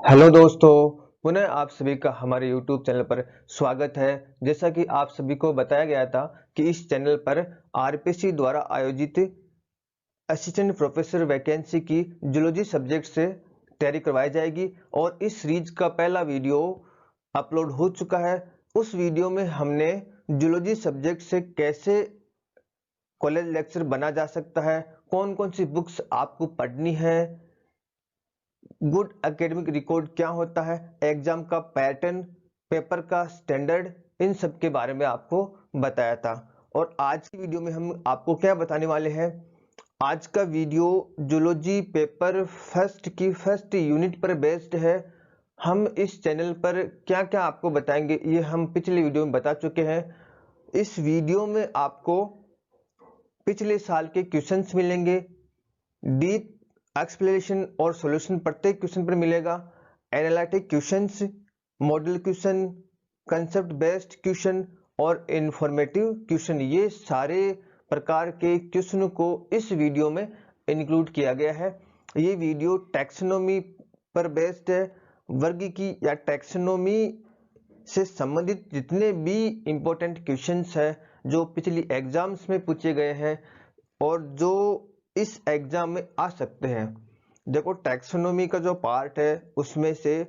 Hello दोस्तों, पुनः आप सभी का हमारे YouTube चैनल पर स्वागत है। जैसा कि आप सभी को बताया गया था कि इस चैनल पर आरपीसी द्वारा आयोजित असिस्टेंट प्रोफेसर वैकेंसी की जूलॉजी सब्जेक्ट से तैयारी करवाई जाएगी और इस सीरीज का पहला वीडियो अपलोड हो चुका है। उस वीडियो में हमने जूलॉजी सब्जेक्ट से कैसे कॉलेज लेक्चर बना जा सकता है, कौन कौन सी बुक्स आपको पढ़नी है, गुड एकेडमिक रिकॉर्ड क्या होता है, एग्जाम का पैटर्न, पेपर का स्टैंडर्ड, इन सब के बारे में आपको बताया था। और आज की वीडियो में हम आपको क्या बताने वाले हैं। आज का वीडियो जूलॉजी पेपर फर्स्ट की फर्स्ट यूनिट पर बेस्ड है। हम इस चैनल पर क्या क्या आपको बताएंगे ये हम पिछले वीडियो में बता चुके हैं। इस वीडियो में आपको पिछले साल के क्वेश्चंस मिलेंगे, डीप एक्सप्लेनेशन और सॉल्यूशन प्रत्येक क्वेश्चन पर मिलेगा, analytic questions, model question, concept based question और इंफॉर्मेटिव क्वेश्चन। ये सारे प्रकार के क्वेश्चन को इस वीडियो में इंक्लूड किया गया है। ये वीडियो टैक्सोनॉमी पर बेस्ड है। वर्गीकी या टैक्सोनॉमी से संबंधित जितने भी इंपॉर्टेंट क्वेश्चंस हैं जो पिछली एग्जाम्स में पूछे गए हैं और जो इस एग्जाम में आ सकते हैं। देखो, टैक्सोनॉमी का जो पार्ट है उसमें से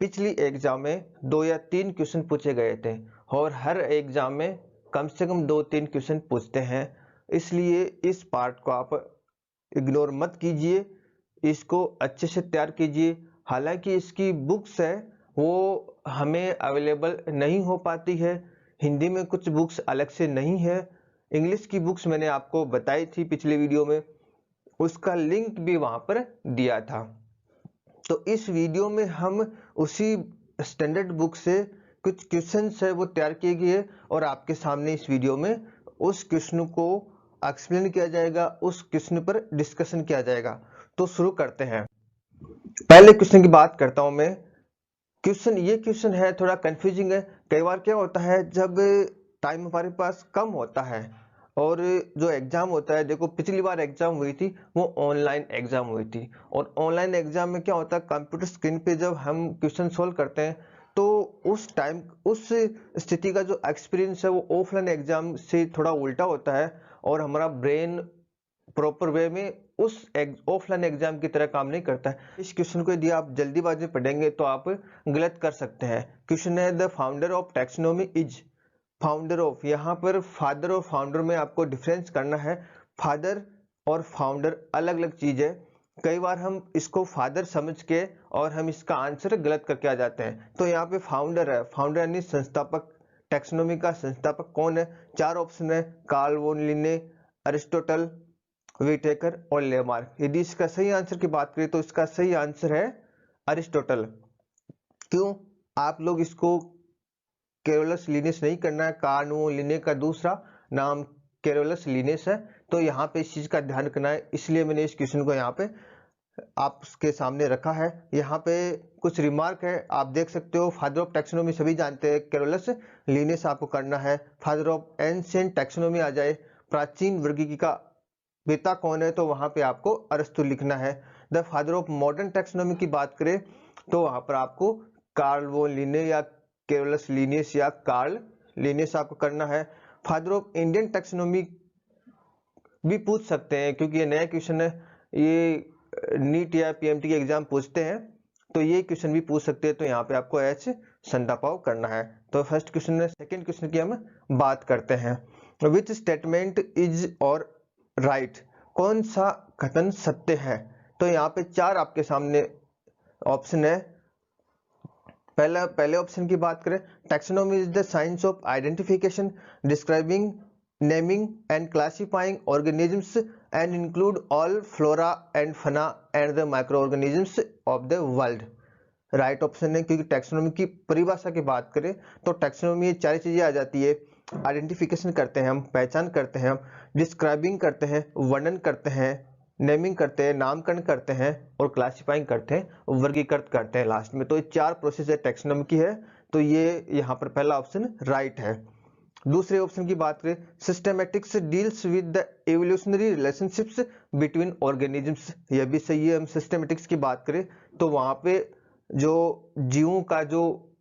पिछली एग्जाम में 2 या 3 क्वेश्चन पूछे गए थे और हर एग्जाम में कम से कम 2-3 क्वेश्चन पूछते हैं। इसलिए इस पार्ट को आप इग्नोर मत कीजिए, इसको अच्छे से तैयार कीजिए। हालांकि इसकी बुक्स है वो हमें अवेलेबल नहीं हो पाती है, हिंदी में कुछ बुक्स अलग से नहीं है। इंग्लिश की बुक्स मैंने आपको बताई थी पिछले वीडियो में, उसका लिंक भी वहां पर दिया था। तो इस वीडियो में हम उसी स्टैंडर्ड बुक से कुछ क्वेश्चंस है वो तैयार किए गए और आपके सामने इस वीडियो में उस क्वेश्चन को एक्सप्लेन किया जाएगा, उस क्वेश्चन पर डिस्कशन किया जाएगा। तो शुरू करते हैं। पहले क्वेश्चन की बात करता हूं मैं। ये क्वेश्चन है थोड़ा कंफ्यूजिंग है। कई बार क्या होता है जब टाइम हमारे पास कम होता है और जो एग्जाम होता है, देखो पिछली बार एग्जाम हुई थी वो ऑनलाइन एग्जाम हुई थी और ऑनलाइन एग्जाम में क्या होता है कंप्यूटर स्क्रीन पे जब हम क्वेश्चन सोल्व करते हैं तो उस टाइम उस स्थिति का जो एक्सपीरियंस है वो ऑफलाइन एग्जाम से थोड़ा उल्टा होता है और हमारा ब्रेन प्रॉपर वे में उस ऑफलाइन एग्जाम की तरह काम नहीं करता है। इस क्वेश्चन को यदि आप जल्दीबाजी में पढ़ेंगे तो आप गलत कर सकते हैं। क्वेश्चन है the founder of taxonomy is. Founder of, यहाँ पर फादर और फाउंडर में आपको डिफरेंस करना है। फादर और फाउंडर अलग अलग चीज है। कई बार हम इसको फादर समझ के और हम इसका आंसर गलत करके आ जाते हैं। तो यहाँ पे फाउंडर है, फाउंडर यानी संस्थापक। टैक्सोनॉमी का संस्थापक कौन है? 4 ऑप्शन है, कार्ल वॉन लिन्ने, अरिस्टोटल, विटेकर और लेमार्क। यदि इसका सही आंसर की बात करें तो इसका सही आंसर है अरिस्टोटल। क्यों? आप लोग इसको कैरोलस लिनियस नहीं करना है, कार्ल लिन्ने का दूसरा नाम कैरोलस लिनियस है, तो यहाँ पे इस चीज का ध्यान रखना है। इसलिए मैंने इस क्वेश्चन को यहाँ पे आपके सामने रखा है। यहाँ पे कुछ रिमार्क है, आप देख सकते हो। फादर ऑफ टैक्सोनॉमी सभी जानते हैं, कैरोलस लिनियस आपको करना है। फादर ऑफ एंशिएंट टैक्सोनॉमी आ जाए, प्राचीन वर्गीकी का पिता कौन है, तो वहां पे आपको अरस्तु लिखना है। The father of modern taxonomy की बात करें तो वहां पर आपको कार्ल वॉन लिन्ने या कैरोलस लिनियस या कार्ल लिनियस आपको करना है। फादर ऑफ इंडियन टैक्सोनॉमी भी पूछ सकते हैं क्योंकि ये नया क्वेश्चन है, ये नीट या पीएमटी के एग्जाम पूछते हैं, तो ये क्वेश्चन भी पूछ सकते हैं। तो यहाँ पे आपको एच संदापाव करना है। तो फर्स्ट क्वेश्चन है। सेकंड क्वेश्चन की हम बात करते हैं। विच स्टेटमेंट इज और राइट, कौन सा कथन सत्य है? तो यहाँ पे 4 आपके सामने ऑप्शन है। पहले ऑप्शन की बात करें, taxonomy is the science of identification, describing, naming and classifying organisms and include all flora and fauna and the micro organisms of the world. Right option है, क्योंकि टैक्सोनॉमी की परिभाषा की बात करें तो टैक्सोनॉमी 4 चीजें आ जाती है। आइडेंटिफिकेशन करते हैं हम, पहचान करते हैं हम, डिस्क्राइबिंग करते हैं, वर्णन करते हैं, नेमिंग करते हैं, नामकरण करते हैं, और क्लासिफाइंग करते हैं, वर्गीकृत करते हैं लास्ट में। तो ये 4 प्रोसेस है टैक्सोनॉमी की है। तो ये यहाँ पर पहला ऑप्शन राइट है। दूसरे ऑप्शन की बात करें, systematics deals with the evolutionary relationships between organisms, यह भी सही है। हम सिस्टेमेटिक्स की बात करें तो वहां पे जो जीवों का जो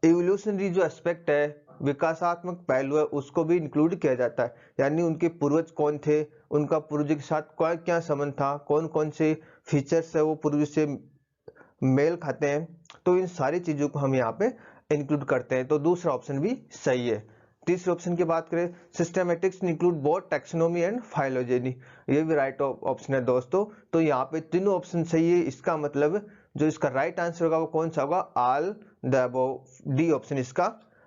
इवोल्यूशनरी जो एस्पेक्ट है, विकासात्मक पहलू है, उसको भी इंक्लूड किया जाता है। यानी उनके पूर्वज कौन थे, उनका पूर्वज के साथ क्या क्या संबंध था, कौन कौन से फीचर्स है वो पूर्वज से मेल खाते हैं, तो इन सारी चीजों को हम यहाँ पे इंक्लूड करते हैं। तो दूसरा ऑप्शन भी सही है। तीसरे ऑप्शन की बात करें, systematics include both taxonomy and phylogeny, ये भी राइट ऑप्शन है दोस्तों। तो यहाँ पे तीनों ऑप्शन सही है। इसका मतलब जो इसका राइट आंसर होगा वो कौन सा होगा, all the above, D option इसका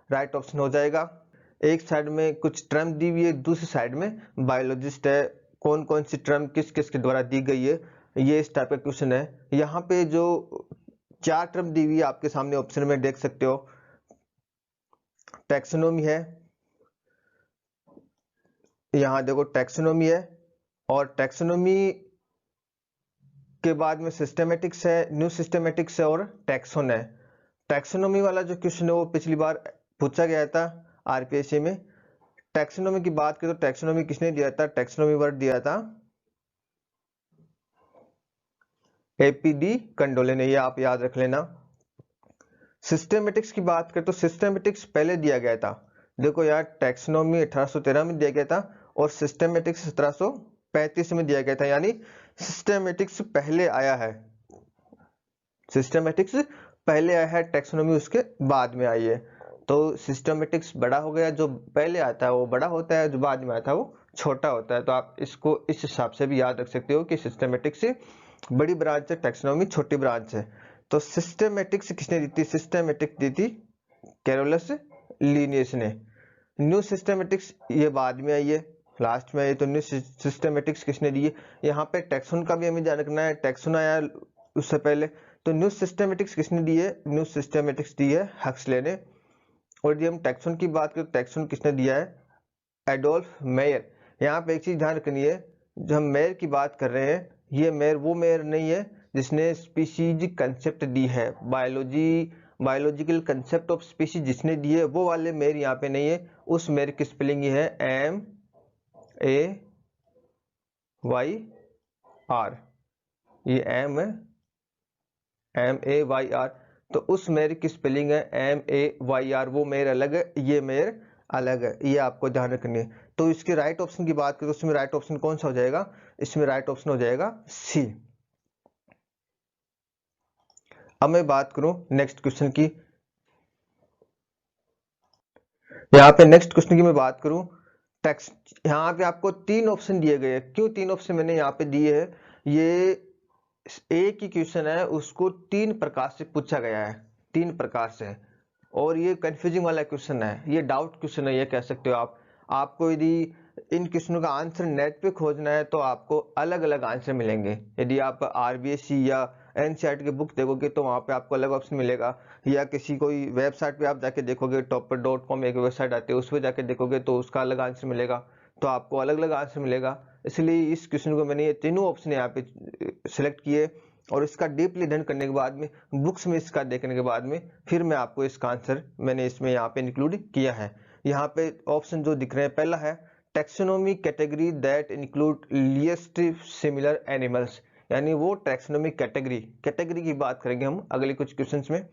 राइट ऑप्शन हो जाएगा। एक साइड में कुछ टर्म दी हुई है, दूसरी साइड में बायोलॉजिस्ट है, कौन कौन सी टर्म किस किस के द्वारा दी गई है, ये इस टाइप का क्वेश्चन है। यहाँ पे जो 4 टर्म दी हुई है आपके सामने ऑप्शन में देख सकते हो, टैक्सोनॉमी है, यहाँ देखो टैक्सोनॉमी है, और टैक्सोनॉमी के बाद में सिस्टेमेटिक्स है, न्यू सिस्टेमेटिक्स है और टैक्सोन है। टैक्सोनॉमी वाला जो क्वेश्चन है वो पिछली बार पूछा गया था आरपीएससी में। टैक्सोनॉमी की बात करें तो टैक्सोनॉमी किसने दिया था, टैक्सोनॉमी वर्ड दिया था एपीडी कंडोले ने, ये आप याद रख लेना। सिस्टेमेटिक्स की बात करें तो सिस्टेमेटिक्स पहले दिया गया था। देखो यार, टैक्सोनॉमी 1813 में दिया गया था और सिस्टेमेटिक्स 1735 में दिया गया था, यानी सिस्टेमेटिक्स पहले आया है। सिस्टेमेटिक्स पहले आया है, टैक्सोनॉमी उसके बाद में आई है। तो सिस्टेमेटिक्स बड़ा हो गया, जो पहले आता है वो बड़ा होता है, जो बाद में आता है वो छोटा होता है। तो आप इसको इस हिसाब से भी याद रख सकते हो कि सिस्टेमेटिक्स बड़ी ब्रांच है, टैक्सोनॉमी छोटी ब्रांच है। तो सिस्टेमेटिक्स किसने दी थी, सिस्टेमेटिक्स दी थी कैरोलस लीनियस ने। न्यू सिस्टेमेटिक्स ये बाद में आई है, लास्ट में आई। तो न्यू सिस्टेमेटिक्स किसने दी है, यहाँ पे टैक्सोन का भी हमें ध्यान रखना है, टैक्सोन आया उससे पहले। तो न्यू सिस्टेमेटिक्स किसने दी है, न्यू सिस्टेमेटिक्स दी है हक्सले ने। और यदि हम टैक्सोन की बात करें, टैक्सोन किसने दिया है, एडोल्फ मेयर। यहाँ पे एक चीज ध्यान रखनी है, जो हम मेयर की बात कर रहे हैं, ये मेयर वो मेयर नहीं है जिसने स्पीशीज कंसेप्ट दी है, बायोलॉजिकल कंसेप्ट ऑफ स्पीशीज जिसने दी है, वो वाले मेयर यहाँ पे नहीं है। उस मेयर की स्पेलिंग ये है MAYR, ये MAYR। तो उस मेयर की स्पेलिंग है MAYR, वो मेयर अलग है, ये मेयर अलग है, ये आपको ध्यान रखनी है। तो इसके राइट ऑप्शन की बात करें तो इसमें राइट ऑप्शन कौन सा हो जाएगा, इसमें राइट ऑप्शन हो जाएगा सी। अब मैं बात करूं नेक्स्ट क्वेश्चन की, यहाँ पे नेक्स्ट क्वेश्चन की मैं बात करूं, टेक्स्ट, यहाँ पे आपको 3 ऑप्शन दिए गए हैं। क्यों 3 ऑप्शन मैंने यहाँ पे दिए हैं, ये एक ही क्वेश्चन है, उसको 3 प्रकार से पूछा गया है, 3 प्रकार से। और ये कंफ्यूजिंग वाला क्वेश्चन है, ये डाउट क्वेश्चन है, ये कह सकते हो आप। आपको यदि इन क्वेश्चनों का आंसर नेट पे खोजना है तो आपको अलग अलग आंसर मिलेंगे। यदि आप आरबीएससी या एनसीईआरटी की बुक देखोगे तो वहां पे आपको अलग ऑप्शन मिलेगा, या किसी कोई वेबसाइट पे आप जाके देखोगे, topper.com एक वेबसाइट आती है, उस पर जाके देखोगे तो उसका अलग आंसर मिलेगा। तो आपको अलग अलग आंसर मिलेगा। इसलिए इस क्वेश्चन को मैंने ये तीनों ऑप्शन यहाँ पे सिलेक्ट किए, और इसका डीपली अध्ययन करने के बाद में, बुक्स में इसका देखने के बाद में, फिर मैं आपको इसका आंसर मैंने इसमें यहाँ पे इंक्लूड किया है। यहाँ पे ऑप्शन जो दिख रहे हैं, पहला है taxonomy category that include least similar animals, यानी वो टैक्सोनॉमी कैटेगरी की बात करेंगे हम अगले कुछ क्वेश्चंस में,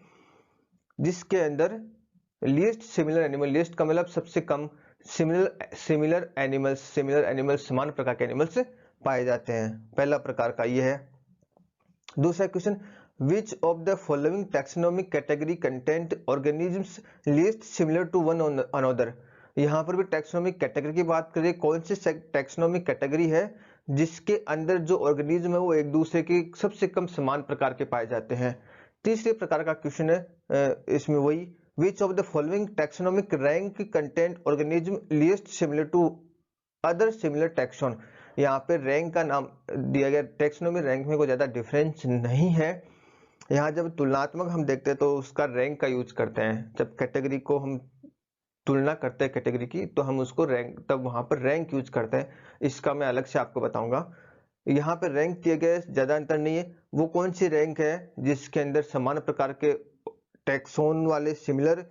जिसके अंदर लिएस्ट सिमिलर एनिमल, लिएस्ट का मतलब सबसे कम, सिमिलर एनिमल्स समान प्रकार के एनिमल्स पाए जाते हैं। पहला प्रकार का ये है। दूसरा question, which of the following taxonomic category content organisms least similar to one another. यहाँ पर भी टैक्सोनॉमिक कैटेगरी की बात करें, कौन सी टैक्सोनॉमिक कैटेगरी है जिसके अंदर जो ऑर्गेनिज्म है वो एक दूसरे के सबसे कम समान प्रकार के पाए जाते हैं। तीसरे प्रकार का क्वेश्चन है इसमें वही, which of the following taxonomic rank content organism least similar to other similar taxon. यहाँ पे रैंक का नाम दिया गया, टैक्सोनॉमी रैंक में कोई ज्यादा डिफरेंस नहीं है। यहाँ जब तुलनात्मक हम देखते हैं तो उसका रैंक का यूज करते हैं, जब कैटेगरी को हम तुलना करते हैं कैटेगरी की तो हम उसको रैंक, तब वहां पर रैंक यूज करते हैं। इसका मैं अलग से आपको बताऊंगा। यहाँ पे रैंक दिए गए, ज्यादा अंतर नहीं है। वो कौन सी रैंक है जिसके अंदर समान प्रकार के टैक्सोन वाले सिमिलर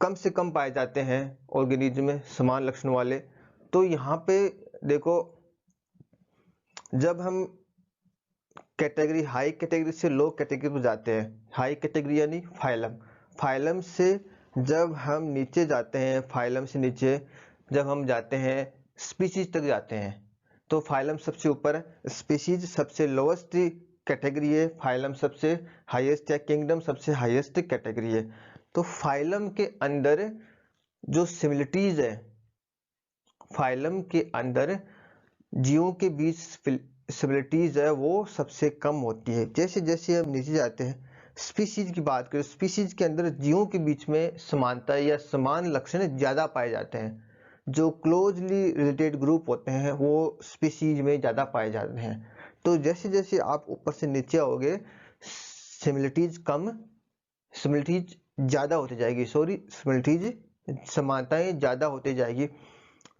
कम से कम पाए जाते हैं ऑर्गेनिज्म में, समान लक्षण वाले। तो यहाँ पे देखो, जब हम कैटेगरी, हाई कैटेगरी से लो कैटेगरी पर जाते हैं। हाई कैटेगरी यानी फाइलम। फाइलम से जब हम नीचे जाते हैं, फाइलम से नीचे जब हम जाते हैं स्पीशीज तक जाते हैं, तो फाइलम सबसे ऊपर, स्पीशीज सबसे लोएस्ट कैटेगरी है, फाइलम सबसे हाईएस्ट या किंगडम सबसे हाईएस्ट कैटेगरी है। तो फाइलम के अंदर जो सिमिलरिटीज है, फाइलम के अंदर जीवों के बीच सिमिलरिटीज है वो सबसे कम होती है। जैसे जैसे हम नीचे जाते हैं, स्पीशीज की बात करें, स्पीशीज के अंदर जीवों के बीच में समानता या समान लक्षण ज़्यादा पाए जाते हैं। जो क्लोजली रिलेटेड ग्रुप होते हैं वो स्पीशीज में ज़्यादा पाए जाते हैं। तो जैसे जैसे आप ऊपर से नीचे आओगे, सिमिलरिटीज कम, सिमिलरिटीज ज़्यादा होती जाएगी, सिमिलरिटीज समानताएं ज़्यादा होती जाएगी।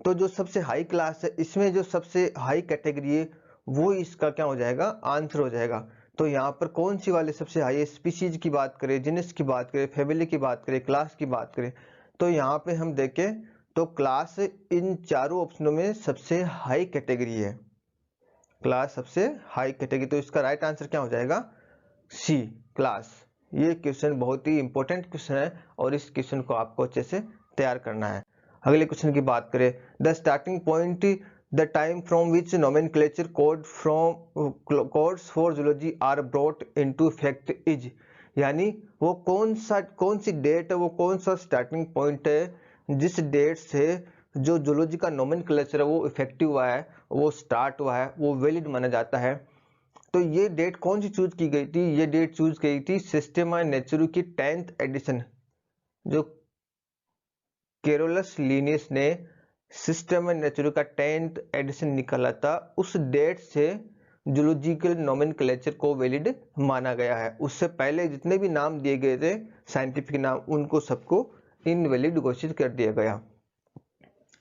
तो जो सबसे हाई क्लास है, इसमें जो सबसे हाई कैटेगरी है वो इसका क्या हो जाएगा, आंसर हो जाएगा। तो यहाँ पर कौन सी वाले सबसे हाई, स्पीशीज की बात करें, जिनस की बात करें, फैमिली की बात करें, क्लास की बात करें, तो यहाँ पे हम देखें तो क्लास इन चारों ऑप्शनों में सबसे हाई कैटेगरी है। क्लास सबसे हाई कैटेगरी, तो इसका राइट आंसर क्या हो जाएगा, सी, क्लास। ये क्वेश्चन बहुत ही इंपॉर्टेंट क्वेश्चन है और इस क्वेश्चन को आपको अच्छे से तैयार करना है। अगले क्वेश्चन की बात करें, the starting point the time from which nomenclature codes for zoology are brought into effect is, यानी वो कौन सी डेट है, वो कौन सा स्टार्टिंग पॉइंट है जिस डेट से जो जूलॉजी का नोमेनक्लेचर है वो इफेक्टिव हुआ है, वो स्टार्ट हुआ है, वो वैलिड माना जाता है। तो ये डेट कौन सी चूज की गई थी, ये डेट चूज की गई थी सिस्टेमा नेचुरी की 10th एडिशन। जो कैरोलस लिनियस ने सिस्टेमा नेचुरी का 10th एडिशन निकाला था, उस डेट से जूलॉजिकल नोमेनक्लेचर को वैलिड माना गया है। उससे पहले जितने भी नाम दिए गए थे साइंटिफिक नाम, उनको सबको इनवैलिड घोषित कर दिया गया।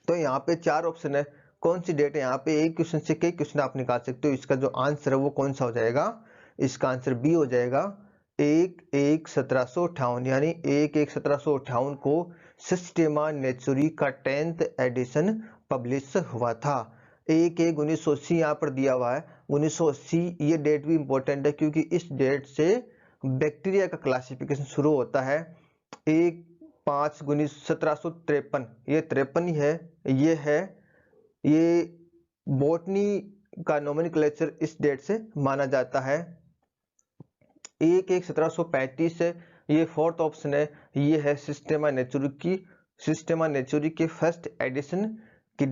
तो यहाँ पे 4 ऑप्शन है, कौन सी डेट है, यहाँ पे एक क्वेश्चन से कई क्वेश्चन आप निकाल सकते हो। इसका जो आंसर है वो कौन सा हो जाएगा, इसका आंसर बी हो जाएगा, 1/1/1758, यानी 1/1/1758 को सिस्टेमा नेचुरी का 10th एडिशन पब्लिश हुआ था। 1/1/1980 यहाँ पर दिया हुआ है, 1980 ये डेट भी इंपॉर्टेंट है क्योंकि इस डेट से बैक्टीरिया का क्लासिफिकेशन शुरू होता है। 1/5/1753, ये 53 ही है, ये बॉटनी का नोमेनक्लेचर इस डेट से माना जाता है। 1/1/1735 है, ये 4th ऑप्शन है, ये है सिस्टेमा नेचुरी के फर्स्ट एडिशन की।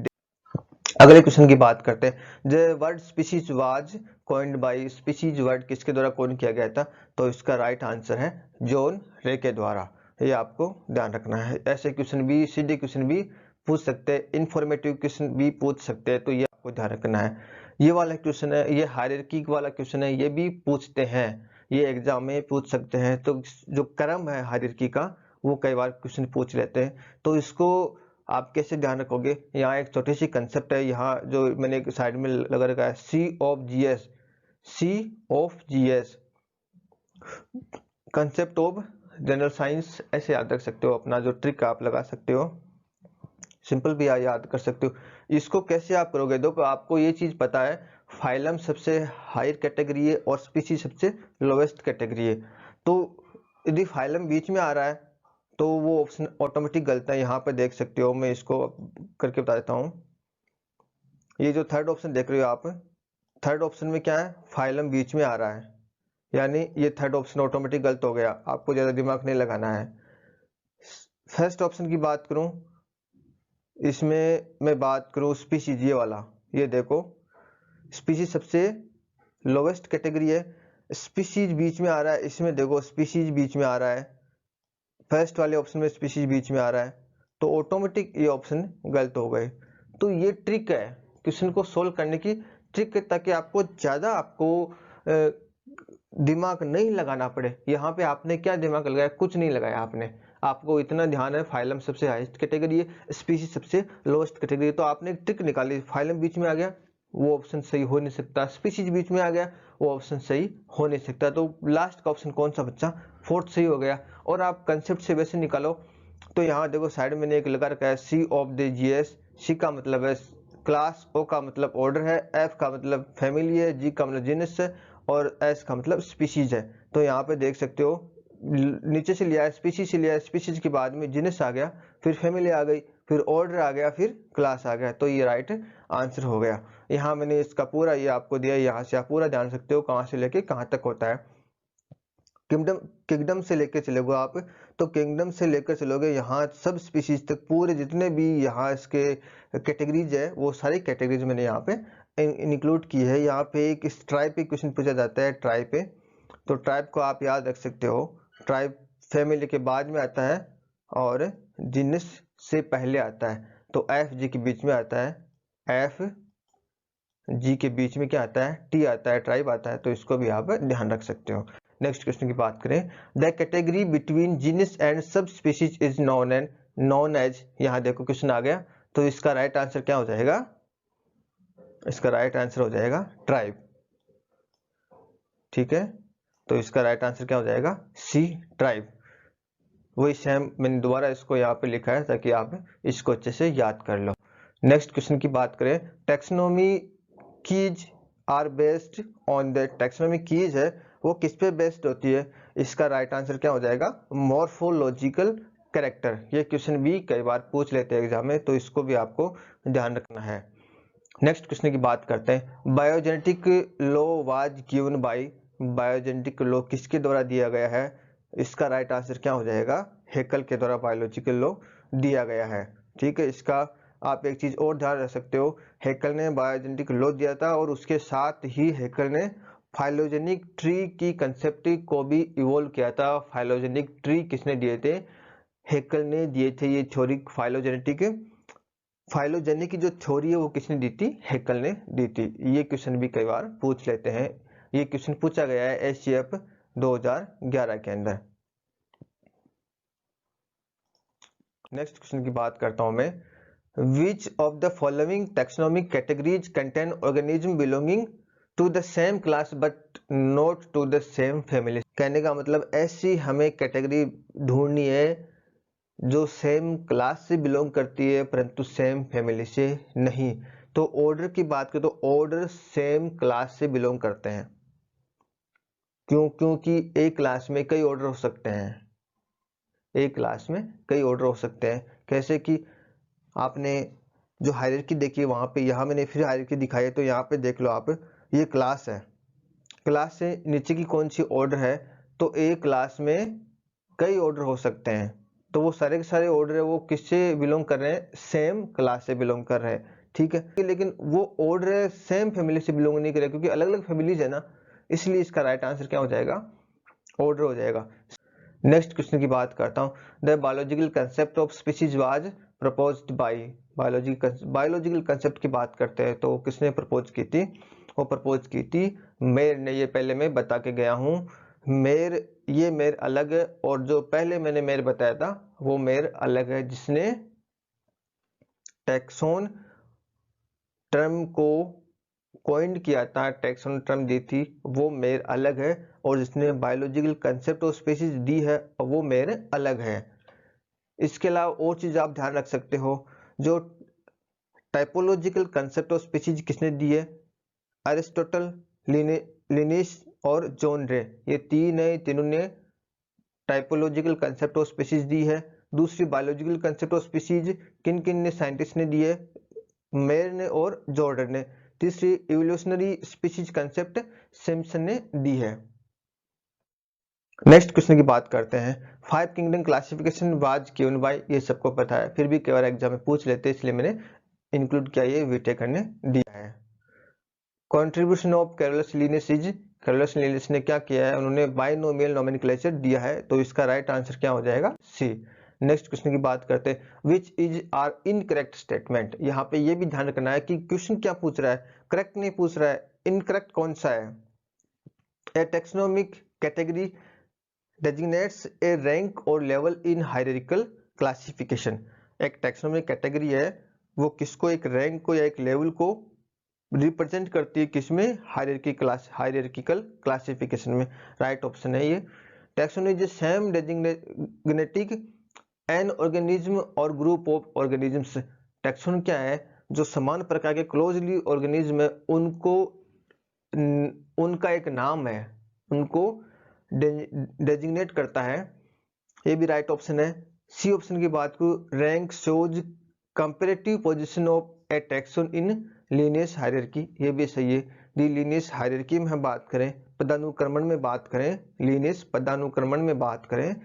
अगले क्वेश्चन की बात करते हैं, the word species was coined bye, species word किसके द्वारा कॉइन किया गया था, तो इसका राइट आंसर है जॉन रे के द्वारा। ये आपको ध्यान रखना है। ऐसे क्वेश्चन भी, सीधे क्वेश्चन भी पूछ सकते हैं, इंफॉर्मेटिव क्वेश्चन भी पूछ सकते हैं, तो ये आपको ध्यान रखना है। ये वाला क्वेश्चन है, ये हायरार्की वाला क्वेश्चन है, ये भी पूछते हैं, ये एग्जाम में पूछ सकते हैं। तो जो क्रम है हायरार्की का वो कई बार क्वेश्चन पूछ लेते हैं, तो इसको आप कैसे ध्यान रखोगे। यहाँ एक छोटी सी कंसेप्ट है, यहाँ जो मैंने एक साइड में लगा रखा है, C of GS, concept of general science, ऐसे याद रख सकते हो। अपना जो ट्रिक आप लगा सकते हो, सिंपल भी याद कर सकते हो। इसको कैसे आप करोगे, देखो आपको ये चीज पता है, फाइलम सबसे हायर कैटेगरी है और स्पीशीज सबसे लोवेस्ट कैटेगरी है। तो यदि फाइलम बीच में आ रहा है तो वो ऑप्शन ऑटोमेटिक गलत है। यहाँ पे देख सकते हो, मैं इसको करके बता देता हूँ। ये जो थर्ड ऑप्शन देख रहे हो आप, थर्ड ऑप्शन में क्या है, फाइलम बीच में आ रहा है, यानी ये थर्ड ऑप्शन ऑटोमेटिक गलत हो गया, आपको ज्यादा दिमाग नहीं लगाना है। फर्स्ट ऑप्शन की बात करूं, इसमें मैं बात करूं स्पीशीज, ये वाला, ये देखो स्पीशीज सबसे लोवेस्ट कैटेगरी है, स्पीशीज बीच में आ रहा है, इसमें देखो स्पीशीज बीच में आ रहा है, फर्स्ट वाले ऑप्शन में स्पीशीज बीच में आ रहा है, तो ऑटोमेटिक ये ऑप्शन गलत हो गए। तो ये ट्रिक है क्वेश्चन को सोल्व करने की, ट्रिक है ताकि आपको ज्यादा दिमाग नहीं लगाना पड़े। यहाँ पे आपने क्या दिमाग लगाया, कुछ नहीं लगाया आपने, आपको इतना ध्यान है फाइलम सबसे हाईएस्ट कैटेगरी है, स्पीशीज सबसे लोएस्ट कैटेगरी है, तो आपने एक ट्रिक निकाली, फाइलम बीच में आ गया वो ऑप्शन सही हो नहीं सकता, स्पीशीज बीच में आ गया वो ऑप्शन सही हो नहीं सकता, तो लास्ट का ऑप्शन कौन सा बच्चा, फोर्थ सही हो गया। और आप कंसेप्ट से वैसे निकालो, तो यहाँ देखो साइड में एक लगा रखा है सी ऑफ द जीएस, सी का मतलब है क्लास, ओ का मतलब ऑर्डर है, एफ का मतलब फैमिली है, जी का मतलब जीनस है, और एस का मतलब स्पीशीज है। तो यहाँ पे देख सकते हो नीचे से लिया है, स्पीशीज से लिया है, स्पीशीज के बाद में जीनस आ गया, फिर फैमिली आ गई, फिर ऑर्डर आ गया, फिर क्लास आ गया। तो ये राइट आंसर हो गया। यहाँ मैंने इसका पूरा ये आपको दिया, यहाँ से आप पूरा जान सकते हो कहाँ से लेके कहाँ तक होता है। किंगडम से लेकर चलोगे आप, तो किंगडम से लेकर चलोगे यहाँ सब स्पीशीज तक, पूरे जितने भी यहाँ इसके कैटेगरीज है वो सारी कैटेगरीज मैंने यहाँ पे इंक्लूड की है। यहाँ पे एक इस ट्राइब पे क्वेश्चन पूछा जाता है, ट्राइब पे, तो ट्राइब को आप याद रख सकते हो। ट्राइब फैमिली के बाद में आता है और जीनस से पहले आता है, तो एफ जी के बीच में आता है, एफ जी के बीच में क्या आता है, टी आता है, ट्राइब आता है। तो इसको भी आप ध्यान रख सकते हो। नेक्स्ट क्वेश्चन की बात करें, the category between genus and सब स्पीशीज इज नॉन एज, यहाँ देखो क्वेश्चन आ गया, तो इसका राइट आंसर क्या हो जाएगा, इसका राइट आंसर हो जाएगा ट्राइब। ठीक है, तो इसका राइट आंसर क्या हो जाएगा, सी ट्राइब। वही सेम मैंने दोबारा इसको यहाँ पे लिखा है ताकि आप इसको अच्छे से याद कर लो। नेक्स्ट क्वेश्चन की बात करें, taxonomy keys are based on the, taxonomy keys है वो किस पे बेस्ड होती है, इसका राइट आंसर क्या हो जाएगा, मॉर्फोलॉजिकल कैरेक्टर। ये क्वेश्चन भी कई बार पूछ लेते हैं एग्जाम में, तो इसको भी आपको ध्यान रखना है। नेक्स्ट क्वेश्चन की बात करते हैं, biogenetic law was given by, biogenetic law किसके द्वारा दिया गया है, इसका राइट आंसर क्या हो जाएगा, हेकल के द्वारा बायोलॉजिकल लॉ दिया गया है। ठीक है, इसका आप एक चीज और ध्यान रख सकते हो, हेकल ने बायोजेनेटिक लॉ दिया था और उसके साथ ही हेकल ने फाइलोजेनिक ट्री की कंसेप्ट को भी इवोल्व किया था। फाइलोजेनिक ट्री किसने दिए थे, हेकल ने दिए थे ये थ्योरी। फाइलोजेनी की जो थ्योरी है वो किसने दी थी, हेकल ने दी थी। ये क्वेश्चन भी कई बार पूछ लेते हैं, ये क्वेश्चन पूछा गया है एचसीएफ 2011 के अंदर। नेक्स्ट क्वेश्चन की बात करता हूं मैं, which of the following taxonomic categories contain organism belonging to the same class but not to the same family. कहने का मतलब ऐसी हमें कैटेगरी ढूंढनी है जो सेम क्लास से बिलोंग करती है परंतु सेम फैमिली से नहीं। तो ऑर्डर की बात करें तो ऑर्डर सेम क्लास से बिलोंग करते हैं। क्यों, क्योंकि एक क्लास में कई ऑर्डर हो सकते हैं, एक क्लास में कई ऑर्डर हो सकते हैं। कैसे कि आपने जो हायरार्की देखी है वहां पे, यहाँ मैंने फिर हायरार्की दिखाई है, तो यहाँ पे देख लो आप, ये क्लास है, क्लास से नीचे की कौन सी ऑर्डर है, तो एक क्लास में कई ऑर्डर हो सकते हैं। तो वो सारे के सारे ऑर्डर है वो किससे बिलोंग कर रहे हैं, सेम क्लास से बिलोंग कर रहे हैं। ठीक है, लेकिन वो ऑर्डर सेम फैमिली से बिलोंग नहीं कर रहे क्योंकि अलग अलग फैमिलीज है ना, इसलिए इसका राइट आंसर क्या हो जाएगा, ऑर्डर हो जाएगा। नेक्स्ट क्वेश्चन की बात करता हूँ, the biological concept of species was proposed by, biological concept की बात करते हैं तो किसने प्रपोज की थी, वो प्रपोज की थी मेयर ने। ये पहले मैं बता के गया हूँ, मेयर, ये मेयर अलग है और जो पहले मैंने मेयर बताया था वो मेयर अलग है। जिसने टैक्सोन टर्म को कॉइंड किया था, टैक्सोन टर्म दी थी, वो मेयर अलग है, और जिसने बायोलॉजिकल कंसेप्ट ऑफ स्पीशीज दी है वो मेयर अलग है। इसके अलावा और चीज आप ध्यान रख सकते हो, जो टाइपोलॉजिकल कंसेप्ट ऑफ स्पीशीज किसने दी है, अरिस्टोटल, लिनिस और जॉन रे, ये तीन है, तीनों ने टाइपोलॉजिकल कंसेप्ट ऑफ स्पीशीज दी है। दूसरी बायोलॉजिकल कंसेप्ट ऑफ स्पीशीज किन किन ने साइंटिस्ट ने दी है, मेयर ने और जॉर्डन ने। तीसरी इवोल्यूशनरी स्पीशीज कंसेप्ट सिम्पसन ने दी है। नेक्स्ट क्वेश्चन की बात करते हैं, 5 kingdom classification was given by, ये सबको पता है, फिर भी कई बार एग्जाम में पूछ लेते हैं इसलिए मैंने इंक्लूड किया, ये विटेकर ने दिया है। Contribution of Carolus Linnaeus is, Carolus Linnaeus ने क्या किया है, उन्होंने बाइनोमियल नोमेनक्लेचर दिया है, तो इसका राइट आंसर क्या हो जाएगा, सी। नेक्स्ट क्वेश्चन की बात करते हैं, which is or incorrect statement. यहाँ पे ये भी ध्यान रखना है कि क्वेश्चन क्या पूछ रहा है, करेक्ट नहीं पूछ रहा है, इनकरेक्ट कौन सा है। ए टैक्सोनॉमिक कैटेगरी डेजिग्नेट्स ए रैंक और लेवल इन हायरार्किकल क्लासिफिकेशन। एक टैक्सोनॉमिक कैटेगरी है वो किसको, एक रैंक को या एक लेवल को रिप्रेजेंट करती है, किसमें, हायरार्किकल क्लासिफिकेशन में। राइट ऑप्शन है ये। Taxonomy is same designating an organism और ग्रुप ऑफ ऑर्गेनिजम्स। टैक्सोन क्या है, जो समान प्रकार के क्लोजली ऑर्गेनिज्म है उनका एक नाम है, उनको डेजिग्नेट करता है। ये भी राइट ऑप्शन है। सी ऑप्शन की बात करूं, rank shows comparative position of A taxon in Linnaeus hierarchy, ये भी सही है। दी लीनियस हायरार्की में हम बात करें, पदानुक्रमण में बात करें, लीनियस पदानुक्रमण में बात करें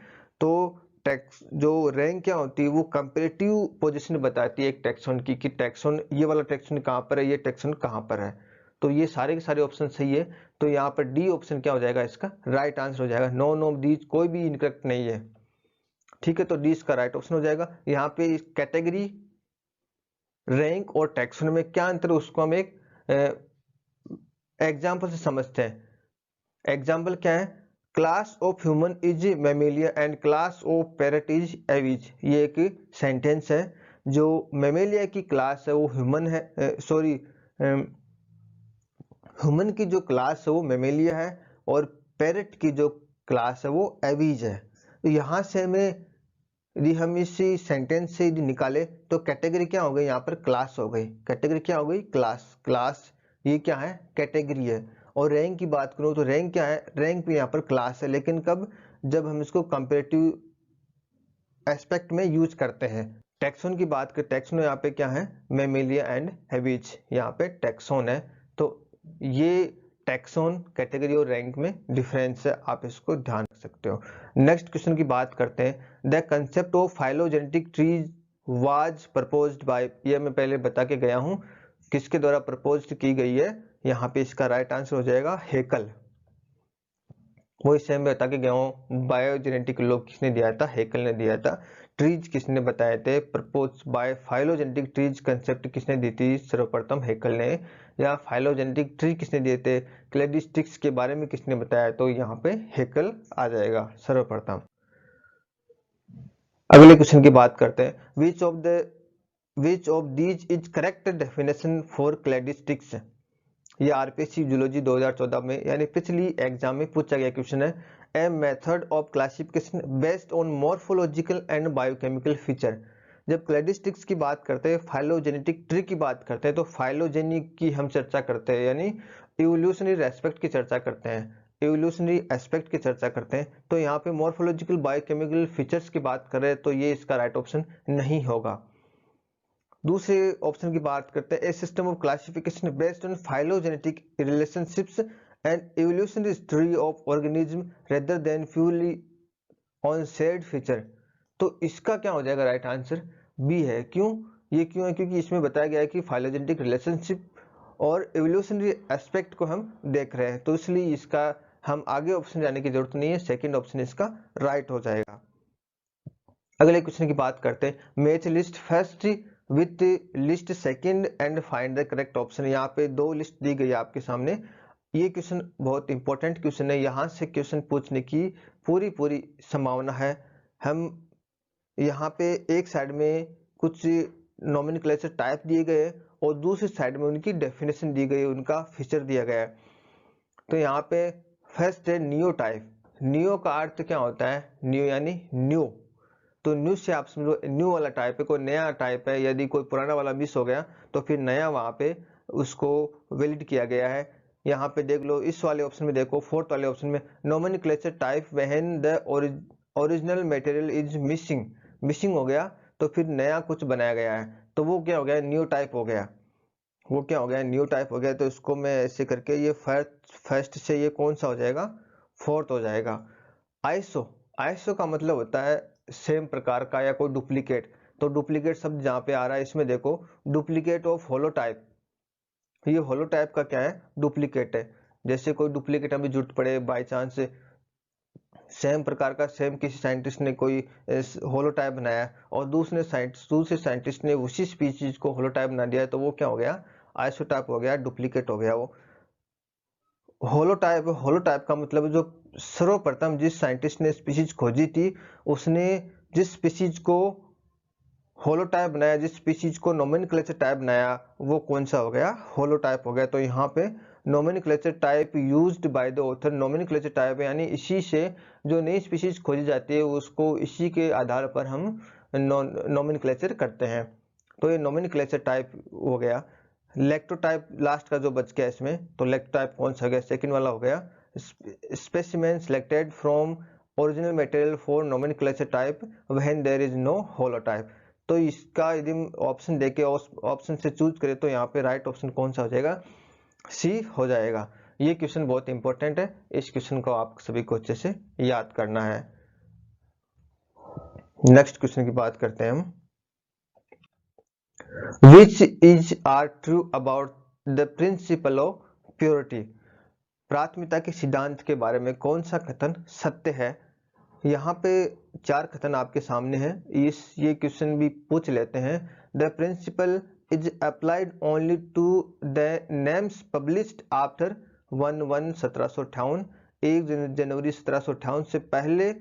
तो टैक्स जो रैंक क्या होती है वो कंपैरेटिव पोजीशन बताती है एक टैक्सोन की, कि टैक्सोन ये वाला टैक्सोन कहाँ पर है, ये टैक्सोन कहाँ पर है। तो ये सारे के सारे ऑप्शन सही है। तो यहाँ पर डी ऑप्शन क्या हो जाएगा, इसका राइट आंसर हो जाएगा। नॉन ऑफ दी कोई भी इनकरेक्ट नहीं है, ठीक है। तो डी इसका राइट ऑप्शन हो जाएगा। यहाँ पे इस कैटेगरी, रैंक और टैक्सोन में क्या अंतर है उसको हम एक एग्जाम्पल से समझते हैं। एग्जाम्पल क्या है, class of human is Mammalia and class of parrot is aves. ये एक सेंटेंस है। जो मैमेलिया की क्लास है वो ह्यूमन है, ह्यूमन की जो क्लास है वो मैमेलिया है और पैरट की जो क्लास है वो एविज है। तो यहाँ से हमें यदि हम इसी सेंटेंस से यदि निकाले तो कैटेगरी क्या हो गई, यहाँ पर क्लास हो गई। कैटेगरी क्या हो गई, क्लास। क्लास ये क्या है, कैटेगरी है। और रैंक की बात करूँ तो रैंक क्या है, रैंक भी यहाँ पर क्लास है, लेकिन कब, जब हम इसको कंपैरेटिव एस्पेक्ट में यूज करते हैं। टैक्सोन की बात करें, टैक्सोन यहाँ पे क्या है, मैमेलिया एंड एविज, यहाँ पे टैक्सोन है। तो ये टैक्सोन, कैटेगरी और रैंक में डिफरेंस है, आप इसको ध्यान रख सकते हो। नेक्स्ट क्वेश्चन की बात करते हैं। The concept of phylogenetic trees was proposed by, ये मैं पहले बता के गया हूँ किसके द्वारा प्रपोज्ड की गई है। यहाँ पे इसका राइट आंसर हो जाएगा हेकल। वो इससे मैं बता के गया हूँ। बायोजेनेटिक लॉ किसने दिया था, हेकल ने दिया था। ट्रीज किसने बताए थे, propose by phylogenetic trees concept किसने दी थी, सर्वप्रथम हेकल ने। या फाइलोजेनेटिक ट्री किसने दिए थे, क्लेडिस्टिक्स के बारे में किसने बताया, तो यहाँ पे हेकल आ जाएगा सर्वप्रथम। अगले क्वेश्चन की बात करते हैं। Which of these is correct definition for cladistics. ये आरपीएससी जूलॉजी 2014 में यानी पिछली एग्जाम में पूछा गया क्वेश्चन है। A method of classification based on morphological and biochemical feature. जब क्लेडिस्टिक्स की बात करते हैं, फाइलोजेनेटिक ट्री की बात करते हैं, तो फाइलोजेनी की हम चर्चा करते हैं, यानी इवोल्यूशनरी एस्पेक्ट की चर्चा करते हैं, इवोल्यूशनरी एस्पेक्ट की चर्चा करते हैं। तो यहाँ पे मॉर्फोलॉजिकल बायोकेमिकल फीचर्स की बात कर रहे हैं, तो ये इसका राइट ऑप्शन नहीं होगा। दूसरे ऑप्शन की बात करते हैं। A system of classification based on phylogenetic relationships and evolutionary history of organism rather than purely on shared feature. तो इसका क्या हो जाएगा राइट आंसर, बी है। क्यों, ये क्यों है, क्योंकि इसमें बताया गया है कि फाइलोजेनेटिक रिलेशनशिप और इवोल्यूशनरी एस्पेक्ट को हम देख रहे हैं, तो इसलिए इसका हम आगे ऑप्शन जाने की जरूरत नहीं है, सेकेंड ऑप्शन इसका राइट हो जाएगा। अगले क्वेश्चन की बात करते हैं। Match list first with list second and find the correct option. यहाँ पे दो लिस्ट दी गई है आपके सामने। ये क्वेश्चन बहुत इंपॉर्टेंट क्वेश्चन है, यहाँ से क्वेश्चन पूछने की पूरी संभावना है। हम यहाँ पे एक साइड में कुछ नोमेनक्लेचर टाइप दिए गए और दूसरी साइड में उनकी डेफिनेशन दी गई, उनका फीचर दिया गया है। तो यहाँ पे फर्स्ट है नियो टाइप। नियो का अर्थ क्या होता है, नियो यानी न्यू। तो न्यू से आप समझो न्यू वाला टाइप है, कोई नया टाइप है। यदि कोई पुराना वाला मिस हो गया तो फिर नया वहां पे उसको वैलिड किया गया है। यहाँ पे देख लो, इस वाले ऑप्शन में देखो, फोर्थ वाले ऑप्शन में nomenclature type when the original material is missing हो गया तो फिर नया कुछ बनाया गया है, तो वो क्या हो गया, न्यू टाइप हो गया। वो क्या हो गया, न्यू टाइप हो गया। तो इसको मैं ऐसे करके ये फर्स्ट से ये कौन सा हो जाएगा, फोर्थ हो जाएगा। आइसो का मतलब होता है सेम प्रकार का या कोई डुप्लीकेट। तो डुप्लीकेट शब्द जहाँ पे आ रहा है इसमें देखो, डुप्लीकेट ऑफ होलोटाइप। ये होलोटाइप का क्या है, डुप्लीकेट है। जैसे कोई डुप्लीकेट अभी जुट पड़े बाय चांस, सेम प्रकार का सेम किसी साइंटिस्ट ने कोई होलोटाइप बनाया और दूसरे साइंटिस्ट ने उसी स्पीशीज को होलोटाइप बना दिया, तो वो क्या हो गया, आइसोटाइप हो गया, डुप्लीकेट हो गया। वो होलोटाइप का मतलब जो सर्वप्रथम जिस साइंटिस्ट ने स्पीशीज खोजी थी, उसने जिस स्पीशीज को होलोटाइप बनाया, जिस स्पीशीज को नोमेनक्लेचर टाइप बनाया, वो कौन सा हो गया, होलोटाइप हो गया। तो यहाँ पे nomenclature type used by the author, nomenclature type यानी इसी से जो नई स्पीशीज खोजी जाती है उसको इसी के आधार पर हम नोमेनक्लेचर करते हैं। तो ये नोमेनक्लेचर टाइप हो गया। लैक्टोटाइप लास्ट का जो बच गया इसमें, तो लैक्टोटाइप कौन सा हो गया, सेकंड वाला हो गया। Specimen selected from original material for nomenclature type when there is no holotype. तो इसका यदि ऑप्शन देके ऑप्शन से चूज करें तो यहाँ पे राइट ऑप्शन कौन सा हो जाएगा, सी हो जाएगा। ये क्वेश्चन बहुत इंपॉर्टेंट है, इस क्वेश्चन को आप सभी को अच्छे से याद करना है। नेक्स्ट क्वेश्चन की बात करते हैं हम। Which is are true about the principle of purity? प्राथमिकता के सिद्धांत के बारे में कौन सा कथन सत्य है। यहाँ पे 4 कथन आपके सामने हैं, ये क्वेश्चन भी पूछ लेते हैं। The principle is applied only to the names published after 1 जनवरी 1758 से पहले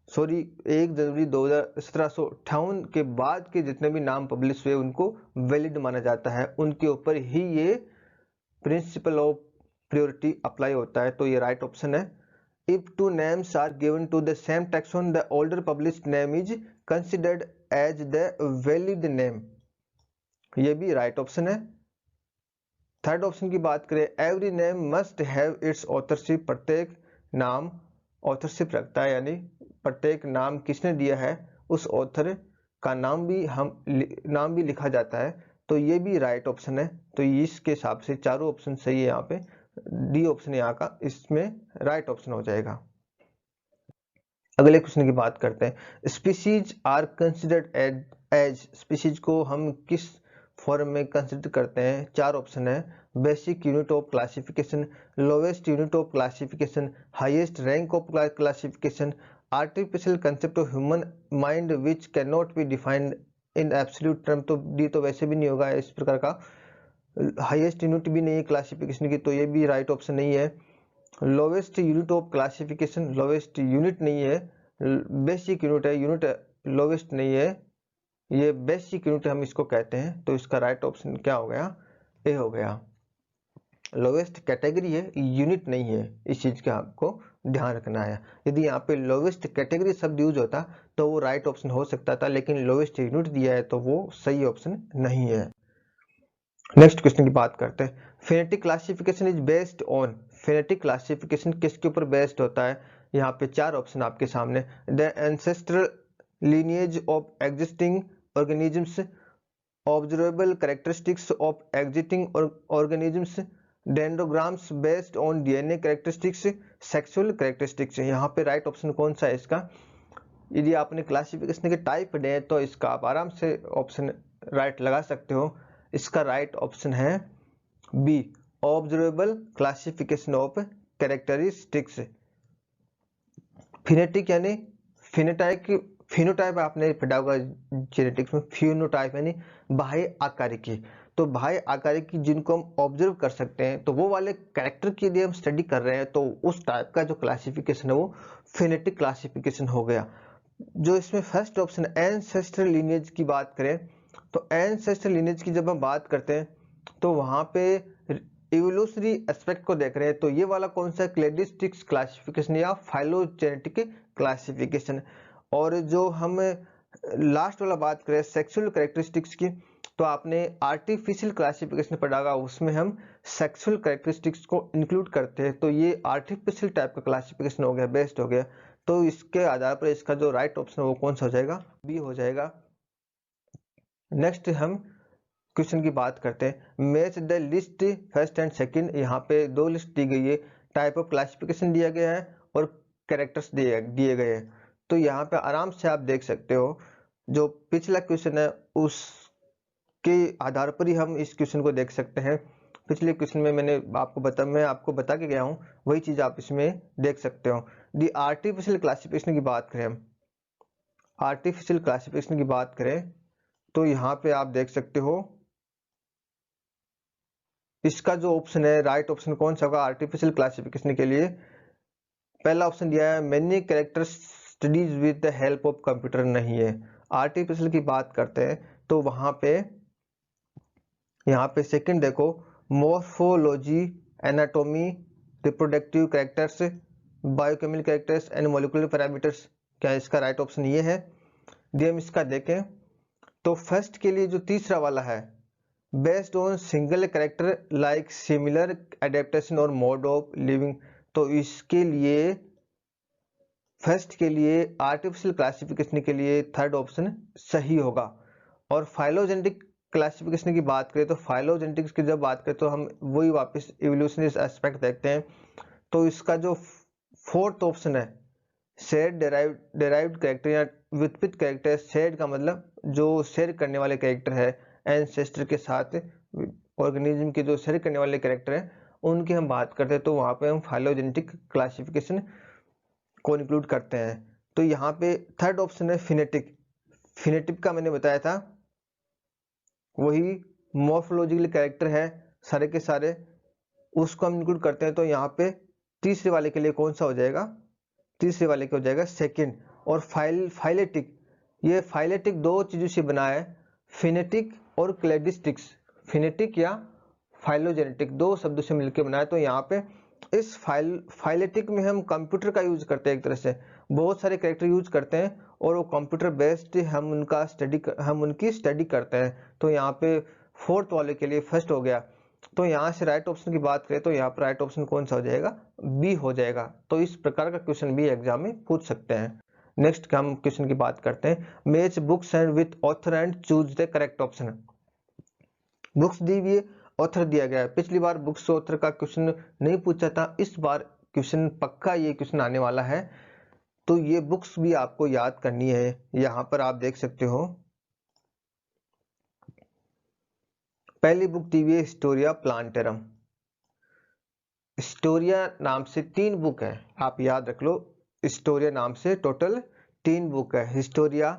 1 जनवरी 1758 के बाद के जितने भी नाम पब्लिश हुए उनको वैलिड माना जाता है, उनके ऊपर ही ये प्रिंसिपल ऑफ प्योरिटी अप्लाई होता है। तो ये राइट ऑप्शन है। If two names are given to the same taxon the older published name is considered as the valid name, ये भी राइट ऑप्शन है। थर्ड ऑप्शन की बात करें, every name must have its authorship, प्रत्येक नाम authorship रखता है, यानी प्रत्येक नाम किसने दिया है उस ऑथर का नाम भी लिखा जाता है। तो ये भी राइट ऑप्शन है। तो इसके हिसाब से चारों ऑप्शन सही है। यहाँ पे डी ऑप्शन यहाँ का इसमें राइट ऑप्शन हो जाएगा। अगले क्वेश्चन की बात करते हैं। Species are considered as, species को हम किस फॉर्म में कंसिडर करते हैं। 4 ऑप्शन है। Basic unit of classification, lowest unit of classification, highest rank of classification, artificial concept of human mind which can not be defined in absolute term. तो D तो वैसे भी नहीं होगा इस प्रकार का, हाईएस्ट यूनिट भी नहीं है क्लासिफिकेशन की, तो ये भी राइट ऑप्शन नहीं है। Lowest unit of classification, lowest unit नहीं है, बेसिक यूनिट है, यूनिट लोवेस्ट नहीं है, ये बेसिक यूनिट हम इसको कहते हैं। तो इसका राइट ऑप्शन क्या हो गया, ए हो गया। लोवेस्ट कैटेगरी है, यूनिट नहीं है, इस चीज का आपको ध्यान रखना है। यदि यहाँ पे लोवेस्ट कैटेगरी शब्द यूज होता तो वो राइट ऑप्शन हो सकता था, लेकिन लोवेस्ट यूनिट दिया है तो वो सही ऑप्शन नहीं है। नेक्स्ट क्वेश्चन की बात करते हैं। Phonetic classification is based on, phonetic classification किसके ऊपर बेस्ड होता है। यहाँ पे 4 ऑप्शन आपके सामने। The ancestral lineage of existing organisms, observable characteristics of existing organisms, dendrograms based on DNA characteristics, sexual characteristics. यहाँ पे राइट ऑप्शन कौन सा है इसका। यदि आपने क्लासिफिकेशन के टाइप पढ़े हैं तो इसका आप आराम से ऑप्शन राइट लगा सकते हो। इसका राइट ऑप्शन है B, observable classification of characteristics. Phenetic यानी फिनोटाइप आपने पढ़ा होगा जेनेटिक्स में, फिनोटाइप यानी बाह्य आकारिकी। तो बाह्य आकारिकी जिनको हम ऑब्जर्व कर सकते हैं, तो वो वाले कैरेक्टर की यदि हम स्टडी कर रहे हैं तो उस टाइप का जो क्लासिफिकेशन है वो फिनेटिक क्लासिफिकेशन हो गया। जो इसमें फर्स्ट ऑप्शन एंसेस्ट्रल लीनिएज की बात करें, तो एंसेस्ट्रल लीनिएज की जब हम बात करते हैं तो वहां पे इवोल्यूशनरी एस्पेक्ट को देख रहे हैं। तो ये वाला कौन सा, क्लेडिस्टिक्स क्लासिफिकेशन या फाइलोजेनेटिक क्लासिफिकेशन। और जो हम लास्ट वाला बात करें सेक्सुअल कैरेक्टरिस्टिक्स की, तो आपने आर्टिफिशियल क्लासिफिकेशन पढ़ा होगा, उसमें हम सेक्सुअल कैरेक्टरिस्टिक्स को इंक्लूड करते हैं। तो ये आर्टिफिशियल टाइप का क्लासिफिकेशन हो गया, बेस्ट हो गया। तो इसके आधार पर इसका जो राइट ऑप्शन है वो कौन सा हो जाएगा, बी हो जाएगा। नेक्स्ट हम क्वेश्चन की बात करते हैं। Match the list first and second, यहाँ पे 2 लिस्ट दी गई है, टाइप ऑफ क्लासिफिकेशन दिया गया है और कैरेक्टर्स दिए गए हैं। तो यहाँ पे आराम से आप देख सकते हो, जो पिछला क्वेश्चन है उसके आधार पर ही हम इस क्वेश्चन को देख सकते हैं। पिछले क्वेश्चन में मैं आपको बता के गया हूँ, वही चीज आप इसमें देख सकते हो। दी आर्टिफिशियल क्लासिफिकेशन की बात करें, आर्टिफिशियल क्लासिफिकेशन की बात करें तो यहाँ पे आप देख सकते हो इसका जो ऑप्शन है राइट ऑप्शन कौन सा होगा आर्टिफिशियल क्लासिफिकेशन के लिए। पहला ऑप्शन दिया है many character studies with the help of computer, नहीं है। आर्टिफिशियल की बात करते हैं तो वहां पे यहाँ पे सेकंड देखो, morphology, anatomy, reproductive characters, biochemical characters and molecular parameters, क्या इसका राइट ऑप्शन ये है। यदि हम इसका देखें तो फर्स्ट के लिए जो तीसरा वाला है based on single character like similar adaptation और मोड ऑफ लिविंग। तो इसके लिए फर्स्ट के लिए आर्टिफिशियल क्लासिफिकेशन के लिए थर्ड ऑप्शन सही होगा। और फाइलोजेनेटिक क्लासिफिकेशन की बात करें तो फाइलोजेनेटिक्स की जब बात करें तो हम वही वापस इवोल्यूशनरी एस्पेक्ट देखते हैं। तो इसका जो फोर्थ ऑप्शन है शेयर डेराइव्ड कैरेक्टर या व्युत्पत्ति कैरेक्टर, शेयर का मतलब जो शेयर करने वाले कैरेक्टर है एंसेस्टर के साथ, ऑर्गेनिज्म के जो शेयर करने वाले कैरेक्टर है उनकी हम बात करते हैं तो वहां पे हम फाइलोजेनेटिक क्लासिफिकेशन को इंक्लूड करते हैं। तो यहाँ पे थर्ड ऑप्शन है फिनेटिक। फिनेटिक का मैंने बताया था वही मॉर्फोलॉजिकल कैरेक्टर है सारे के सारे, उसको हम इंक्लूड करते हैं। तो यहाँ पे तीसरे वाले के लिए कौन सा हो जाएगा, तीसरे वाले के हो जाएगा सेकंड। और फाइलेटिक, ये फाइलेटिक दो चीजों से बना है, फिनेटिक और क्लेडिस्टिक्स। फिनेटिक या फाइलोजेनेटिक दो शब्दों से मिलकर बना है। तो यहाँ पे इस फाइलेटिक में हम कंप्यूटर का यूज करते हैं, एक तरह से बहुत सारे कैरेक्टर यूज करते हैं और वो कंप्यूटर बेस्ड हम उनकी स्टडी करते हैं। तो यहाँ पे फोर्थ वाले के लिए फर्स्ट हो गया। तो यहाँ से राइट ऑप्शन की बात करें तो यहाँ पर राइट ऑप्शन कौन सा हो जाएगा, बी हो जाएगा। तो इस प्रकार का क्वेश्चन भी एग्जाम में पूछ सकते हैं। नेक्स्ट हम क्वेश्चन की बात करते हैं, match books and with author and choose the correct option. Books दी हुई है, ऑथर दिया गया है। पिछली बार बुक्स ऑथर का क्वेश्चन नहीं पूछा था, इस बार क्वेश्चन पक्का ये क्वेश्चन आने वाला है। तो ये बुक्स भी आपको याद करनी है। यहाँ पर आप देख सकते हो पहली बुक दी हुई है हिस्टोरिया प्लांटेरम। हिस्टोरिया नाम से 3 बुक है, आप याद रख लो। हिस्टोरिया नाम से टोटल 3 बुक है, हिस्टोरिया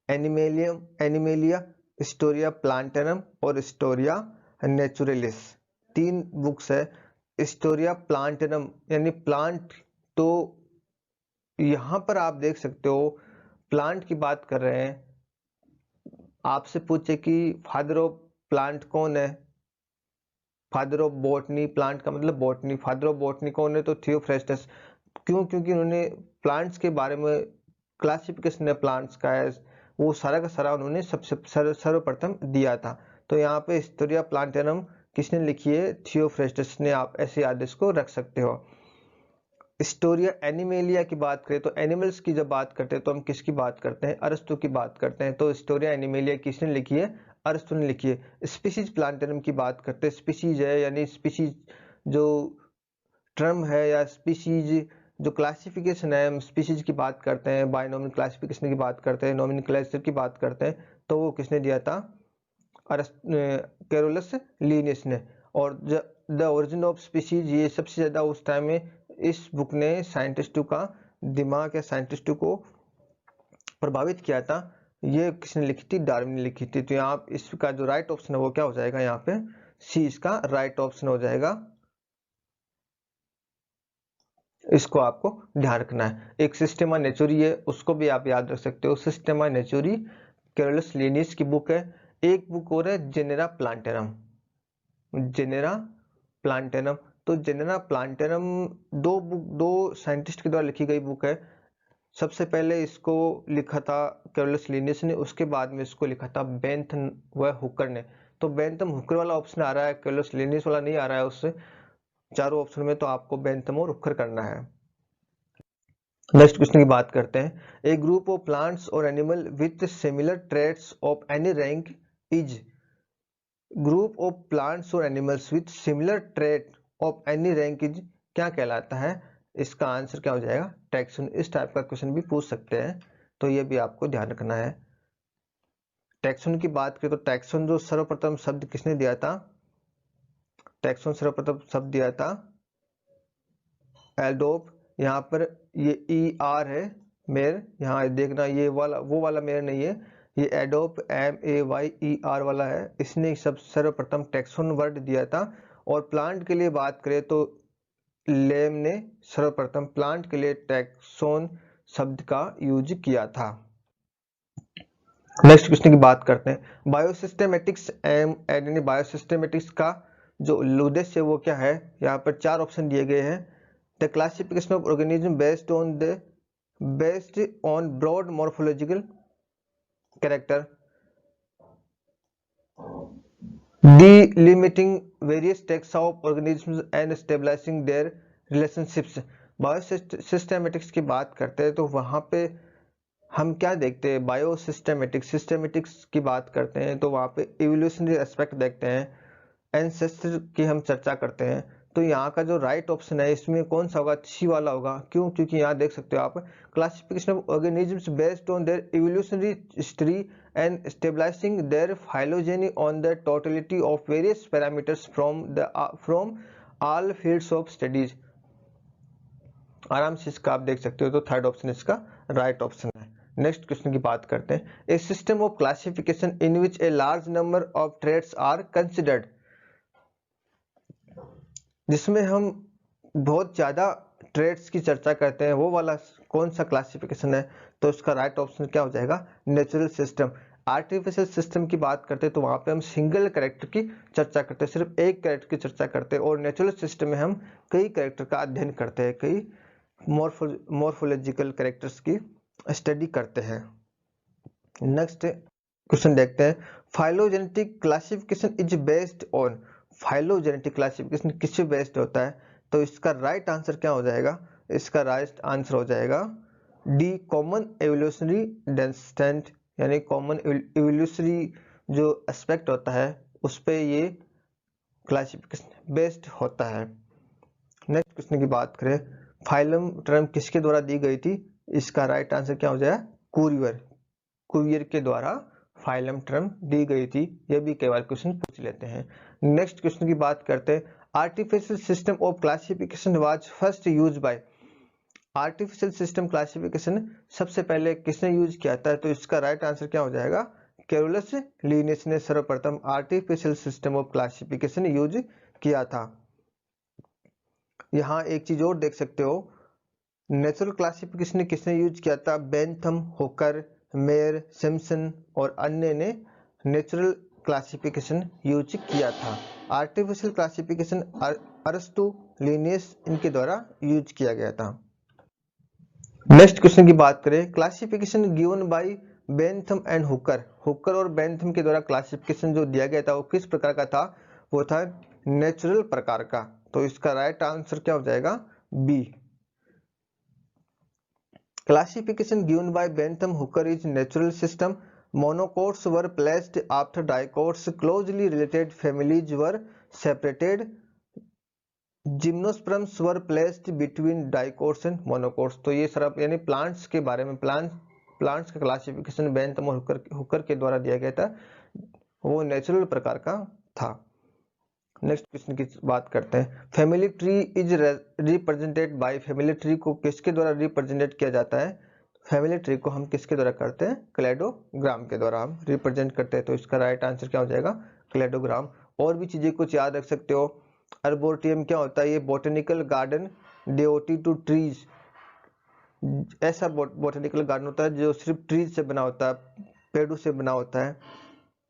एनिमेलिया, हिस्टोरिया प्लांटेरम और हिस्टोरिया नेचुरलिस। 3 बुक्स है। हिस्टोरिया प्लांटेरम यानी प्लांट, तो यहां पर आप देख सकते हो प्लांट की बात कर रहे हैं। आपसे पूछे कि फादर ऑफ प्लांट कौन है, फादर ऑफ बॉटनी, प्लांट का मतलब बॉटनी, फादर ऑफ बॉटनी कौन है, तो थियोफ्रेस्टस। क्यों, क्योंकि उन्होंने प्लांट्स के बारे में क्लासिफिकेशन है प्लांट्स का है वो सारा का सारा उन्होंने सबसे सर्वप्रथम दिया था। तो यहाँ पे हिस्टोरिया प्लांटेरम किसने लिखी है, थियोफ्रेस्टस ने। आप ऐसे याद इसको रख सकते हो। हिस्टोरिया एनिमेलिया की बात करें तो एनिमल्स की जब बात करते हैं तो हम किसकी बात करते हैं, अरस्तु की बात करते हैं। तो हिस्टोरिया एनिमेलिया किसने लिखी है, अरस्तु ने लिखी है। स्पीशीज प्लांटेरम की बात करते हैं, स्पीशीज है यानी स्पीशीज जो टर्म है या स्पीशीज जो क्लासिफिकेशन है, हम स्पीशीज की बात करते हैं, बायनोमियल क्लासिफिकेशन की बात करते हैं, नोमेनक्लेचर की बात करते हैं, तो वो किसने दिया था, कैरोलस लीनियस ने। और द ओरिजिन ऑफ स्पीशीज, ये सबसे ज्यादा उस टाइम में इस बुक ने साइंटिस्टों का दिमाग या साइंटिस्टों को प्रभावित किया था। ये किसने लिखी थी, डार्विन ने लिखी थी। तो यहाँ इसका जो राइट ऑप्शन है वो क्या हो जाएगा, यहाँ पे सी इसका राइट ऑप्शन हो जाएगा। इसको आपको ध्यान रखना है। एक सिस्टेमा नेचुरी है, उसको भी आप याद रख सकते हो। सिस्टेमा नेचुरी कैरोलस लीनियस की बुक है। एक बुक और है जेनेरा प्लांटेरम, जेनेरा प्लांटेरम। तो जेनेरा प्लांटेरम दो साइंटिस्ट के द्वारा लिखी गई बुक है। सबसे पहले इसको लिखा था कैरोलस लीनियस ने, उसके बाद में इसको लिखा था बेंथम व हुकर ने। तो बेंथम हुकर वाला ऑप्शन आ रहा है, कैरोलस लीनियस वाला नहीं आ रहा है उससे। चारों ऑप्शन में तो आपको बेंथम और हुकर करना है। नेक्स्ट क्वेश्चन की बात करते हैं, ए ग्रुप ऑफ प्लांट्स और animal with similar traits of any rank is. Group of plants और animals with similar trait of any rank is क्या कहलाता है, इसका आंसर क्या हो जाएगा, टैक्सन। इस टाइप का क्वेश्चन भी पूछ सकते हैं, तो ये भी आपको ध्यान रखना है। टैक्सन की बात करें तो टैक्सन जो सर्वप्रथम शब्द किसने दिया था, टैक्सन सर्वप्रथम शब्द दिया था एल्डोप। यहाँ पर ये ई आर है मेयर, यहाँ देखना ये वाला वो वाला मेयर नहीं है, ये एडोप MEYER वाला है। इसने सब सर्वप्रथम टैक्सोन वर्ड दिया था। और प्लांट के लिए बात करें तो लेम ने सर्वप्रथम प्लांट के लिए टैक्सोन शब्द का यूज किया था। नेक्स्ट क्वेश्चन की बात करते हैं, बायोसिस्टेमेटिक्स एंड बायोसिस्टेमेटिक्स का जो उद्देश्य है वो क्या है। यहाँ पर 4 ऑप्शन दिए गए हैं। The classification of organism based on broad morphological character, delimiting various types of organisms and stabilizing their relationships। Biosystematics की बात करते हैं तो वहाँ पे हम क्या देखते हैं, सिस्टेमेटिक्स की बात करते हैं तो वहाँ पे इवोल्यूशनरी एस्पेक्ट देखते हैं, एंसेस्टर की हम चर्चा करते हैं। तो यहाँ का जो राइट ऑप्शन है इसमें कौन सा होगा, सी वाला होगा। क्यों? क्योंकि यहाँ देख सकते हो आप, classification of organisms based on their evolutionary history and stabilizing their phylogeny on the totality of various parameters from all fields of studies. आराम से इसका आप देख सकते हो, तो थर्ड ऑप्शन इसका राइट ऑप्शन है। नेक्स्ट क्वेश्चन की बात करते हैं। A system of classification in which a large number of traits are considered, जिसमें हम बहुत ज्यादा ट्रेड्स की चर्चा करते हैं, वो वाला कौन सा क्लासिफिकेशन है? तो इसका राइट ऑप्शन क्या हो जाएगा, नेचुरल सिस्टम। आर्टिफिशियल सिस्टम की बात करते हैं तो वहां पे हम सिंगल कैरेक्टर की चर्चा करते हैं, सिर्फ एक कैरेक्टर की चर्चा करते हैं, और नेचुरल सिस्टम में हम कई कैरेक्टर का अध्ययन करते हैं, कई मॉर्फोलॉजिकल कैरेक्टर्स की स्टडी करते हैं। नेक्स्ट क्वेश्चन देखते हैं। Phylogenetic classification is based on, phylogenetic classification किस पे बेस्ड होता है? तो इसका राइट आंसर क्या हो जाएगा, इसका राइट आंसर हो जाएगा डी, कॉमन एवोल्यूशनरी डेंसेंट, यानी कॉमन एवोल्यूशनरी जो एस्पेक्ट होता है उस पे ये क्लासिफिकेशन बेस्ड होता है। नेक्स्ट क्वेश्चन की बात करें, फाइलम टर्म किसके द्वारा दी गई थी? इसका राइट आंसर क्या हो जाएगा, कुवियर के द्वारा फाइलम टर्म दी गई थी। यह भी कई बार क्वेश्चन पूछ लेते हैं। नेक्स्ट क्वेश्चन की बात करते हैं। Artificial system of classification was first use by, artificial system classification सबसे पहले किसने यूज किया था? तो इसका राइट आंसर क्या हो जाएगा, कैरोलस लिनियस ने सर्वप्रथम artificial system of classification use किया था। यहाँ एक चीज और देख सकते हो, नेचुरल क्लासिफिकेशन किसने यूज किया था? बेंथम, हुकर, मेयर, सिम्पसन और अन्य ने नेचुरल क्लासिफिकेशन यूज किया था। आर्टिफिशियल क्लासिफिकेशन अरस्तु, लिनियस इनके द्वारा यूज किया गया था। नेक्स्ट क्वेश्चन की बात करें, classification given by Bentham and Hooker, Hooker और बेंथम के द्वारा क्लासिफिकेशन जो दिया गया था वो किस प्रकार का था? वो था नेचुरल प्रकार का। तो इसका राइट आंसर क्या हो जाएगा, B. Classification given by Bentham Hooker is natural system, monocots were placed after dicots, closely related families were separated, gymnosperms were placed between dicots and monocots. तो ये सब यानी प्लांट्स के बारे में, प्लांट्स का क्लासिफिकेशन बेंथम और हुकर के द्वारा दिया गया था, वो नेचुरल प्रकार का था। नेक्स्ट क्वेश्चन की बात करते हैं। Family tree is represented by, family tree को किसके द्वारा रिप्रेजेंटेड किया जाता है? फैमिली ट्री को हम किसके द्वारा करते हैं? क्लेडोग्राम के द्वारा हम रिप्रेजेंट करते हैं। तो इसका राइट आंसर क्या हो जाएगा, क्लेडोग्राम। और भी चीजें कुछ याद रख सकते हो। अर्बोरियम क्या होता है? ये botanical garden devoted to trees, ऐसा बोटेनिकल गार्डन होता है जो सिर्फ ट्रीज से बना होता है, पेड़ों से बना होता है।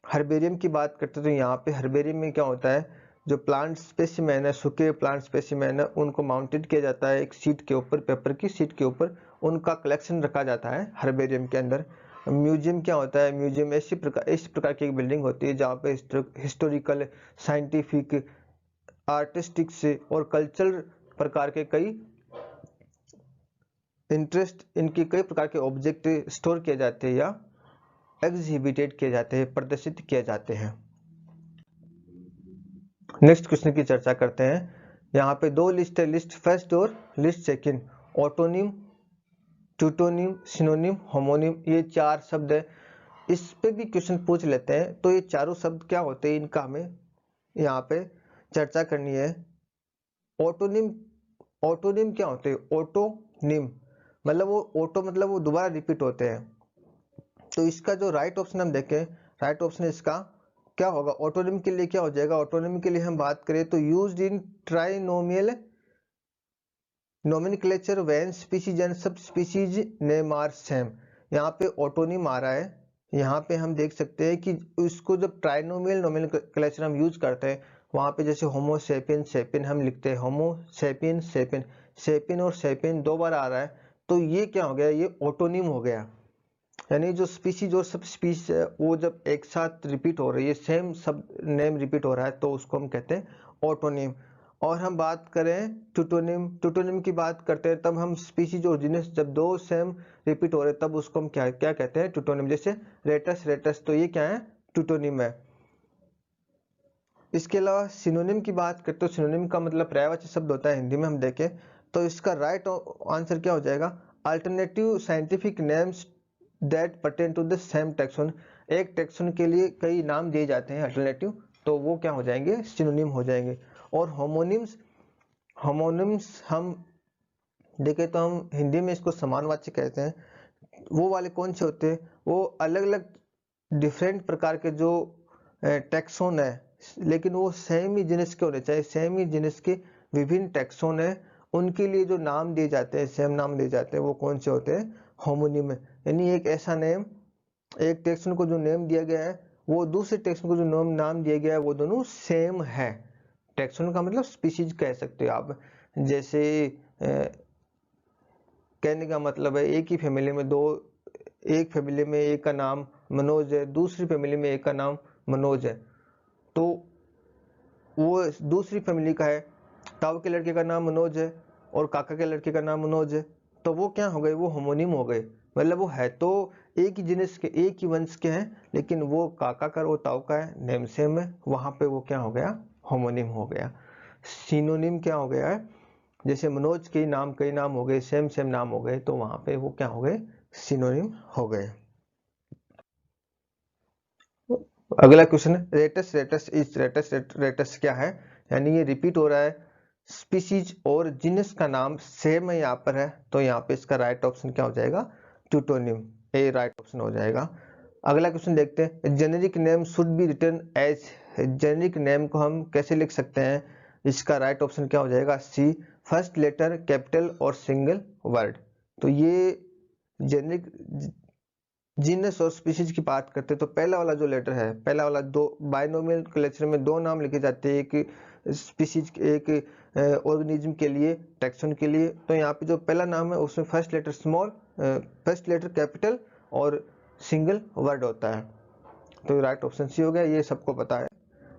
हर्बेरियम की बात करते हैं तो यहाँ पे हर्बेरियम में क्या होता है, जो प्लांट स्पेसिमेन है, सूखे प्लांट स्पेसिमेन है, उनको माउंटेड किया जाता है एक सीट के ऊपर, पेपर की सीट के ऊपर, उनका कलेक्शन रखा जाता है हर्बेरियम के अंदर। म्यूजियम क्या होता है? म्यूजियम इस प्रकार की एक बिल्डिंग होती है जहाँ पे हिस्टोरिकल, साइंटिफिक, आर्टिस्टिक से और कल्चरल प्रकार के कई इंटरेस्ट, इनके कई प्रकार के ऑब्जेक्ट स्टोर किए जाते हैं या एग्जिबिटेड किए जाते हैं, प्रदर्शित किए जाते हैं। नेक्स्ट क्वेश्चन की चर्चा करते हैं। यहाँ पे दो लिस्ट है, लिस्ट फर्स्ट और list second. Autonym, tautonym, synonym, homonym, ये चार शब्द है। इस पे भी क्वेश्चन पूछ लेते हैं। तो ये चारों शब्द क्या होते हैं, इनका हमें यहाँ पे चर्चा करनी है। ऑटोनिम, ऑटोनिम क्या होते हैं? ऑटोनिम मतलब वो ऑटो मतलब वो दोबारा रिपीट होते हैं। तो इसका जो राइट ऑप्शन हम देखें, राइट ऑप्शन इसका क्या होगा? ऑटोनिम के लिए क्या हो जाएगा? ऑटोनिम के लिए हम बात करें तो used in trinomial nomenclature when species and सब स्पीशीज नेम आर सेम। यहाँ पे ऑटोनिम आ रहा है। यहाँ पे हम देख सकते हैं कि उसको जब ट्राइनोमियल नोमेनक्लेचर हम यूज करते हैं, वहां पे जैसे होमो सेपियन, सेपियन हम लिखते हैं, होमो सेपियन, सेपियन, सेपियन और सेपियन दो बार आ रहा है, तो ये क्या हो गया? ये ऑटोनिम हो गया। यानी जो स्पीशीज और सब स्पीशीज है वो जब एक साथ रिपीट हो रही है, सेम सब नेम रिपीट हो रहा है, तो उसको हम कहते हैं ऑटोनिम। और हम बात करें टोटोनिम, टोटोनिम की बात करते हैं तब हम स्पीशीज और जीनस जब दो सेम रिपीट हो रहे हैं तब उसको हम क्या क्या कहते हैं, टोटोनिम। जैसे रेटस रेटस, तो ये क्या है, टोटोनिम है। इसके अलावा सिनोनिम की बात करते हो, सिनोनिम का मतलब पर्यायवाची शब्द होता है, हिंदी में हम देखें तो इसका राइट आंसर क्या हो जाएगा, alternative scientific names that pertain to the same taxon. एक टेक्सोन के लिए कई नाम दिए जाते हैं अल्टरनेटिव, तो वो क्या हो जाएंगे, सिनोनिम हो जाएंगे। और होमोनिम्स, होमोनिम्स हम देखें तो हम हिंदी में इसको समानवाची कहते हैं। वो वाले कौन से होते हैं, वो अलग अलग डिफरेंट प्रकार के जो टैक्सोन है, लेकिन वो सेम ही जिनस के होने चाहिए, सेम ही जिनस के विभिन्न टैक्सोन है, उनके लिए जो नाम दिए जाते हैं, सेम नाम दिए जाते हैं, वो कौन से होते हैं, होमोनिम। यानी एक ऐसा नेम, एक टैक्सोन को जो नेम दिया गया है वो दूसरे टैक्सोन को जो नाम दिया गया है वो दोनों सेम है। टैक्सोन का मतलब स्पीशीज कह सकते हो आप। जैसे कहने का मतलब है एक ही फैमिली में दो, एक फैमिली में एक का नाम मनोज है, दूसरी फैमिली में एक का नाम मनोज है, तो वो दूसरी फैमिली का है, ताऊ के लड़के का नाम मनोज है और काका के लड़के का नाम मनोज है, तो वो क्या हो गए, वो होमोनिम हो गए। मतलब वो है तो एक ही जिनस के, एक ही वंश के हैं, लेकिन वो काका का और ताऊ का है, नेम सेम है, वहां पे वो क्या हो गया, होमोनिम हो गया। सिनोनिम क्या हो गया है, जैसे मनोज के नाम कई नाम हो गए, सेम सेम नाम हो गए, तो वहां पे वो क्या हो गए, सिनोनिम हो गए। अगला क्वेश्चन है rattus rattus is, rattus rattus क्या है, यानी ये रिपीट हो रहा है, स्पीशीज और जीनस का नाम सेम है यहाँ पर है, तो यहाँ पे इसका राइट ऑप्शन क्या हो जाएगा, ट्यूटोनिम, ए राइट ऑप्शन हो जाएगा। अगला क्वेश्चन देखते हैं, generic name should be written as, generic name को हम कैसे लिख सकते हैं, इसका राइट ऑप्शन क्या हो जाएगा, सी, फर्स्ट लेटर कैपिटल और सिंगल वर्ड। तो ये जेनेरिक जीनस और स्पीशीज की बात करते हैं तो पहला वाला जो लेटर है, पहला वाला, दो बाइनोमियल कलेक्शन में दो नाम लिखे जाते हैं, एक स्पीशीज, एक ऑर्गेनिज्म के लिए, टैक्सोन के लिए, तो यहाँ पे जो पहला नाम है उसमें first letter small, first letter capital और सिंगल वर्ड होता है, तो राइट ऑप्शन सी हो गया, ये सबको पता है।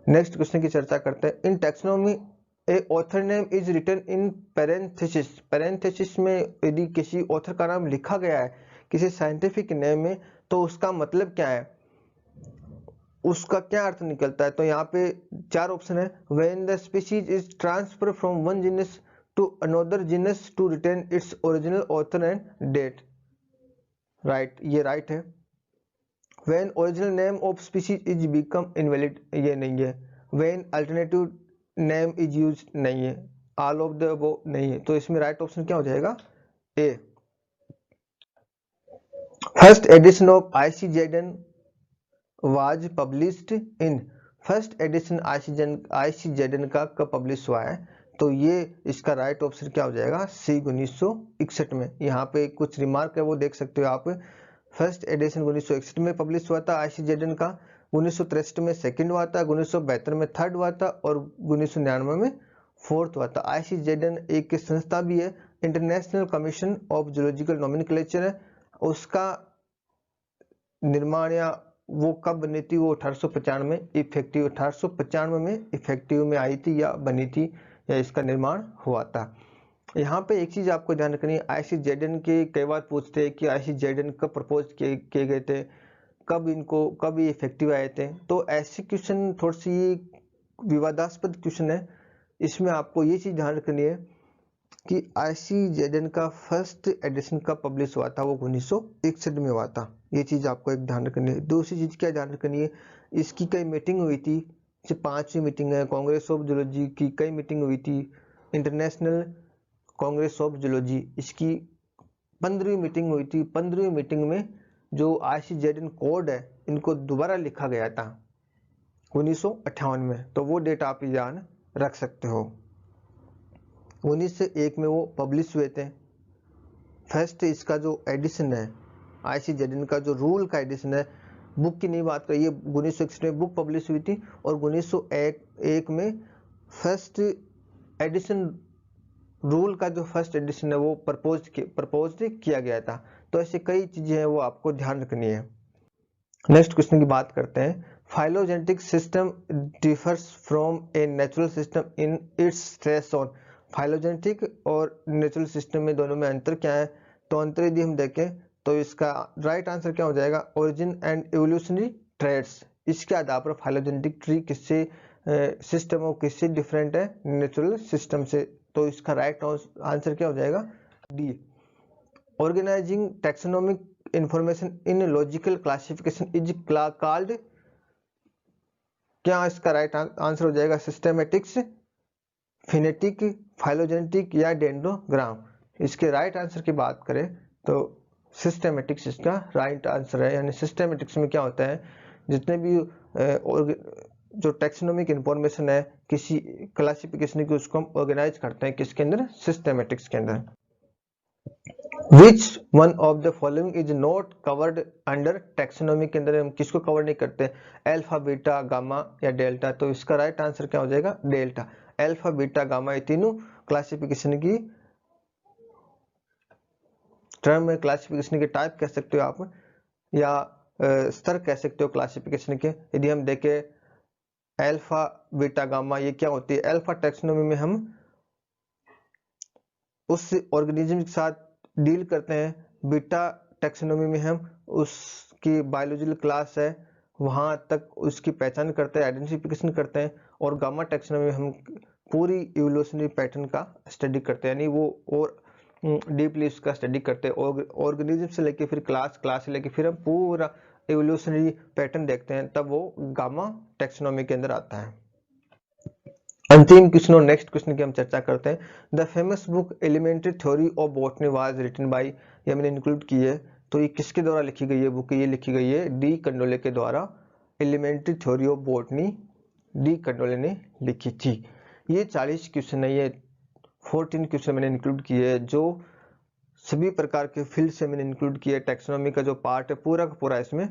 नेक्स्ट क्वेश्चन की चर्चा करते हैं, in taxonomy a author name is written in parenthesis, parenthesis में यदि किसी ऑथर का नाम लिखा गया है किसी साइंटिफिक नेम में, तो उसका मतलब क्या है, उसका क्या अर्थ निकलता है, तो यहाँ पे चार ऑप्शन है, when the species is transfer from one genus to another genus to retain its original author and date, right, ये राइट है। When original name of species is become invalid, ये नहीं है। When alternative name is use, नहीं है। All of the above, नहीं है, तो इसमें राइट ऑप्शन क्या हो जाएगा, A. First edition of ICZN was published in, first edition ICZN का कब पब्लिश हुआ है, तो ये इसका राइट ऑप्शन क्या हो जाएगा, सी, 1961 में। यहाँ पे कुछ रिमार्क है वो देख सकते हो आप, फर्स्ट एडिशन 1961 में पब्लिश हुआ था आईसीजेडन का, 1963 में सेकंड हुआ था, 1972 में थर्ड हुआ था और 1999 में फोर्थ हुआ था। आईसीजेडन एक संस्था भी है, international commission of zoological nomenclature है, उसका निर्माण या वो कब बनी थी, वो 1895 इफेक्टिव, 1895 में इफेक्टिव में आई थी या बनी थी या इसका निर्माण हुआ था। यहाँ पे एक चीज आपको ध्यान रखनी है, आईसीजेडन के कई बार पूछते हैं कि आईसीजेडन कब प्रपोज किए गए थे, कब ये इफेक्टिव आए थे, तो ऐसे क्वेश्चन थोड़ी सी विवादास्पद क्वेश्चन है, इसमें आपको ये चीज ध्यान रखनी है कि आईसीजेडन का फर्स्ट एडिशन कब पब्लिश हुआ था, वो 1961 में हुआ था, ये चीज आपको एक ध्यान रखनी है। दूसरी चीज क्या ध्यान रखनी है, इसकी कई मीटिंग हुई थी, 5वीं मीटिंग है, कांग्रेस ऑफ जूलॉजी की कई मीटिंग हुई थी, इंटरनेशनल कांग्रेस ऑफ जूलॉजी इसकी 15वीं मीटिंग हुई थी, 15वीं मीटिंग में जो आईसीजेडन कोड है इनको दोबारा लिखा गया था 1958 में, तो वो डेट आप ध्यान रख सकते हो। 1901 में वो पब्लिश हुए थे। फर्स्ट इसका जो एडिशन है आईसीजेडन का, जो रूल का एडिशन है, बुक की नहीं बात करिए, 1961 में बुक पब्लिश हुई थी और 1901 में फर्स्ट एडिशन, रूल का जो फर्स्ट एडिशन है वो प्रपोज किया गया था, तो ऐसी कई चीजें हैं वो आपको ध्यान रखनी है। नेक्स्ट क्वेश्चन की बात करते हैं। Phylogenetic system differs from a natural system in its stress on. Phylogenetic और नेचुरल सिस्टम में दोनों में अंतर क्या है? तो अंतर यदि हम देखें तो इसका राइट आंसर क्या हो जाएगा? Origin and evolutionary traits. इसके आधार पर फाइलोजेनेटिक ट्री किससे सिस्टम और किससे डिफरेंट है? नेचुरल सिस्टम से। तो इसका राइट आंसर क्या हो जाएगा? D. Organising taxonomic information in logical classification is called, क्या इसका राइट आंसर हो जाएगा? सिस्टेमेटिक्स, फिनेटिक, फाइलोजेनेटिक या डेंड्रोग्राम। इसके राइट आंसर की बात करें तो सिस्टेमेटिक्स इसका राइट आंसर है। यानी सिस्टेमेटिक्स में क्या होता है, जितने भी जो टैक्सोनॉमिक इंफॉर्मेशन है किसी क्लासिफिकेशन की, उसको हम ऑर्गेनाइज करते हैं किसके अंदर? सिस्टेमेटिक्स के अंदर। Which one of the following is not covered under taxonomy के अंदर हम किसको कवर नहीं करते? अल्फा, बीटा, गामा या डेल्टा। तो इसका राइट आंसर क्या हो जाएगा? डेल्टा। अल्फा, बीटा, गामा ये तीनों क्लासिफिकेशन की टर्म है, क्लासिफिकेशन के टाइप कह सकते हो आप, या स्तर कह सकते हो क्लासिफिकेशन के। यदि हम देखें अल्फा, बीटा, गामा ये क्या होती है? अल्फा टैक्सोनॉमी में हम उस ऑर्गेनिज्म के साथ डील करते हैं, बीटा टैक्सोनॉमी में हम उसकी बायोलॉजिकल क्लास है वहां तक उसकी पहचान करते हैं, आइडेंटिफिकेशन करते हैं, और गामा टैक्सोनॉमी में हम पूरी इवोल्यूशनरी पैटर्न का स्टडी करते हैं, यानी वो और डीपली उसका स्टडी करते हैं। ऑर्गेनिज्म से लेके फिर क्लास से लेके फिर हम पूरा इवोल्यूशनरी पैटर्न देखते हैं, तब वो गामा टैक्सोनॉमी के अंदर आता है। अंतिम क्वेश्चन और नेक्स्ट क्वेश्चन की हम चर्चा करते हैं। The famous book Elementary Theory of Botany was written by, ये मैंने इंक्लूड की है। तो ये किसके द्वारा लिखी गई है बुक? ये लिखी गई है डी कंडोले के द्वारा। Elementary Theory of Botany de Candolle ने लिखी थी। ये 40 क्वेश्चन है, ये 14 क्वेश्चन मैंने इंक्लूड किए है जो सभी प्रकार के फील्ड से मैंने इंक्लूड किया है। टैक्सोनॉमी का जो पार्ट है पूरा का पूरा इसमें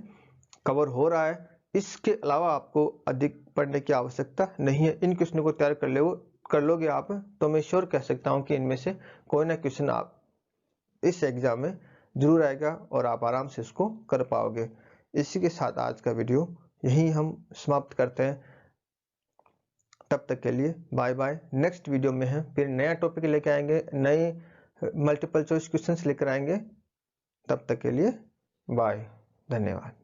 कवर हो रहा है। इसके अलावा आपको अधिक पढ़ने की आवश्यकता नहीं है। इन क्वेश्चनों को तैयार कर लोगे आप, तो मैं श्योर कह सकता हूं कि इनमें से कोई ना क्वेश्चन आप इस एग्जाम में जरूर आएगा और आप आराम से इसको कर पाओगे। इसी के साथ आज का वीडियो यही हम समाप्त करते हैं। तब तक के लिए बाय बाय। नेक्स्ट वीडियो में है फिर नया टॉपिक लेके आएंगे, नए मल्टीपल चॉइस क्वेश्चंस लेकर आएंगे। तब तक के लिए बाय, धन्यवाद।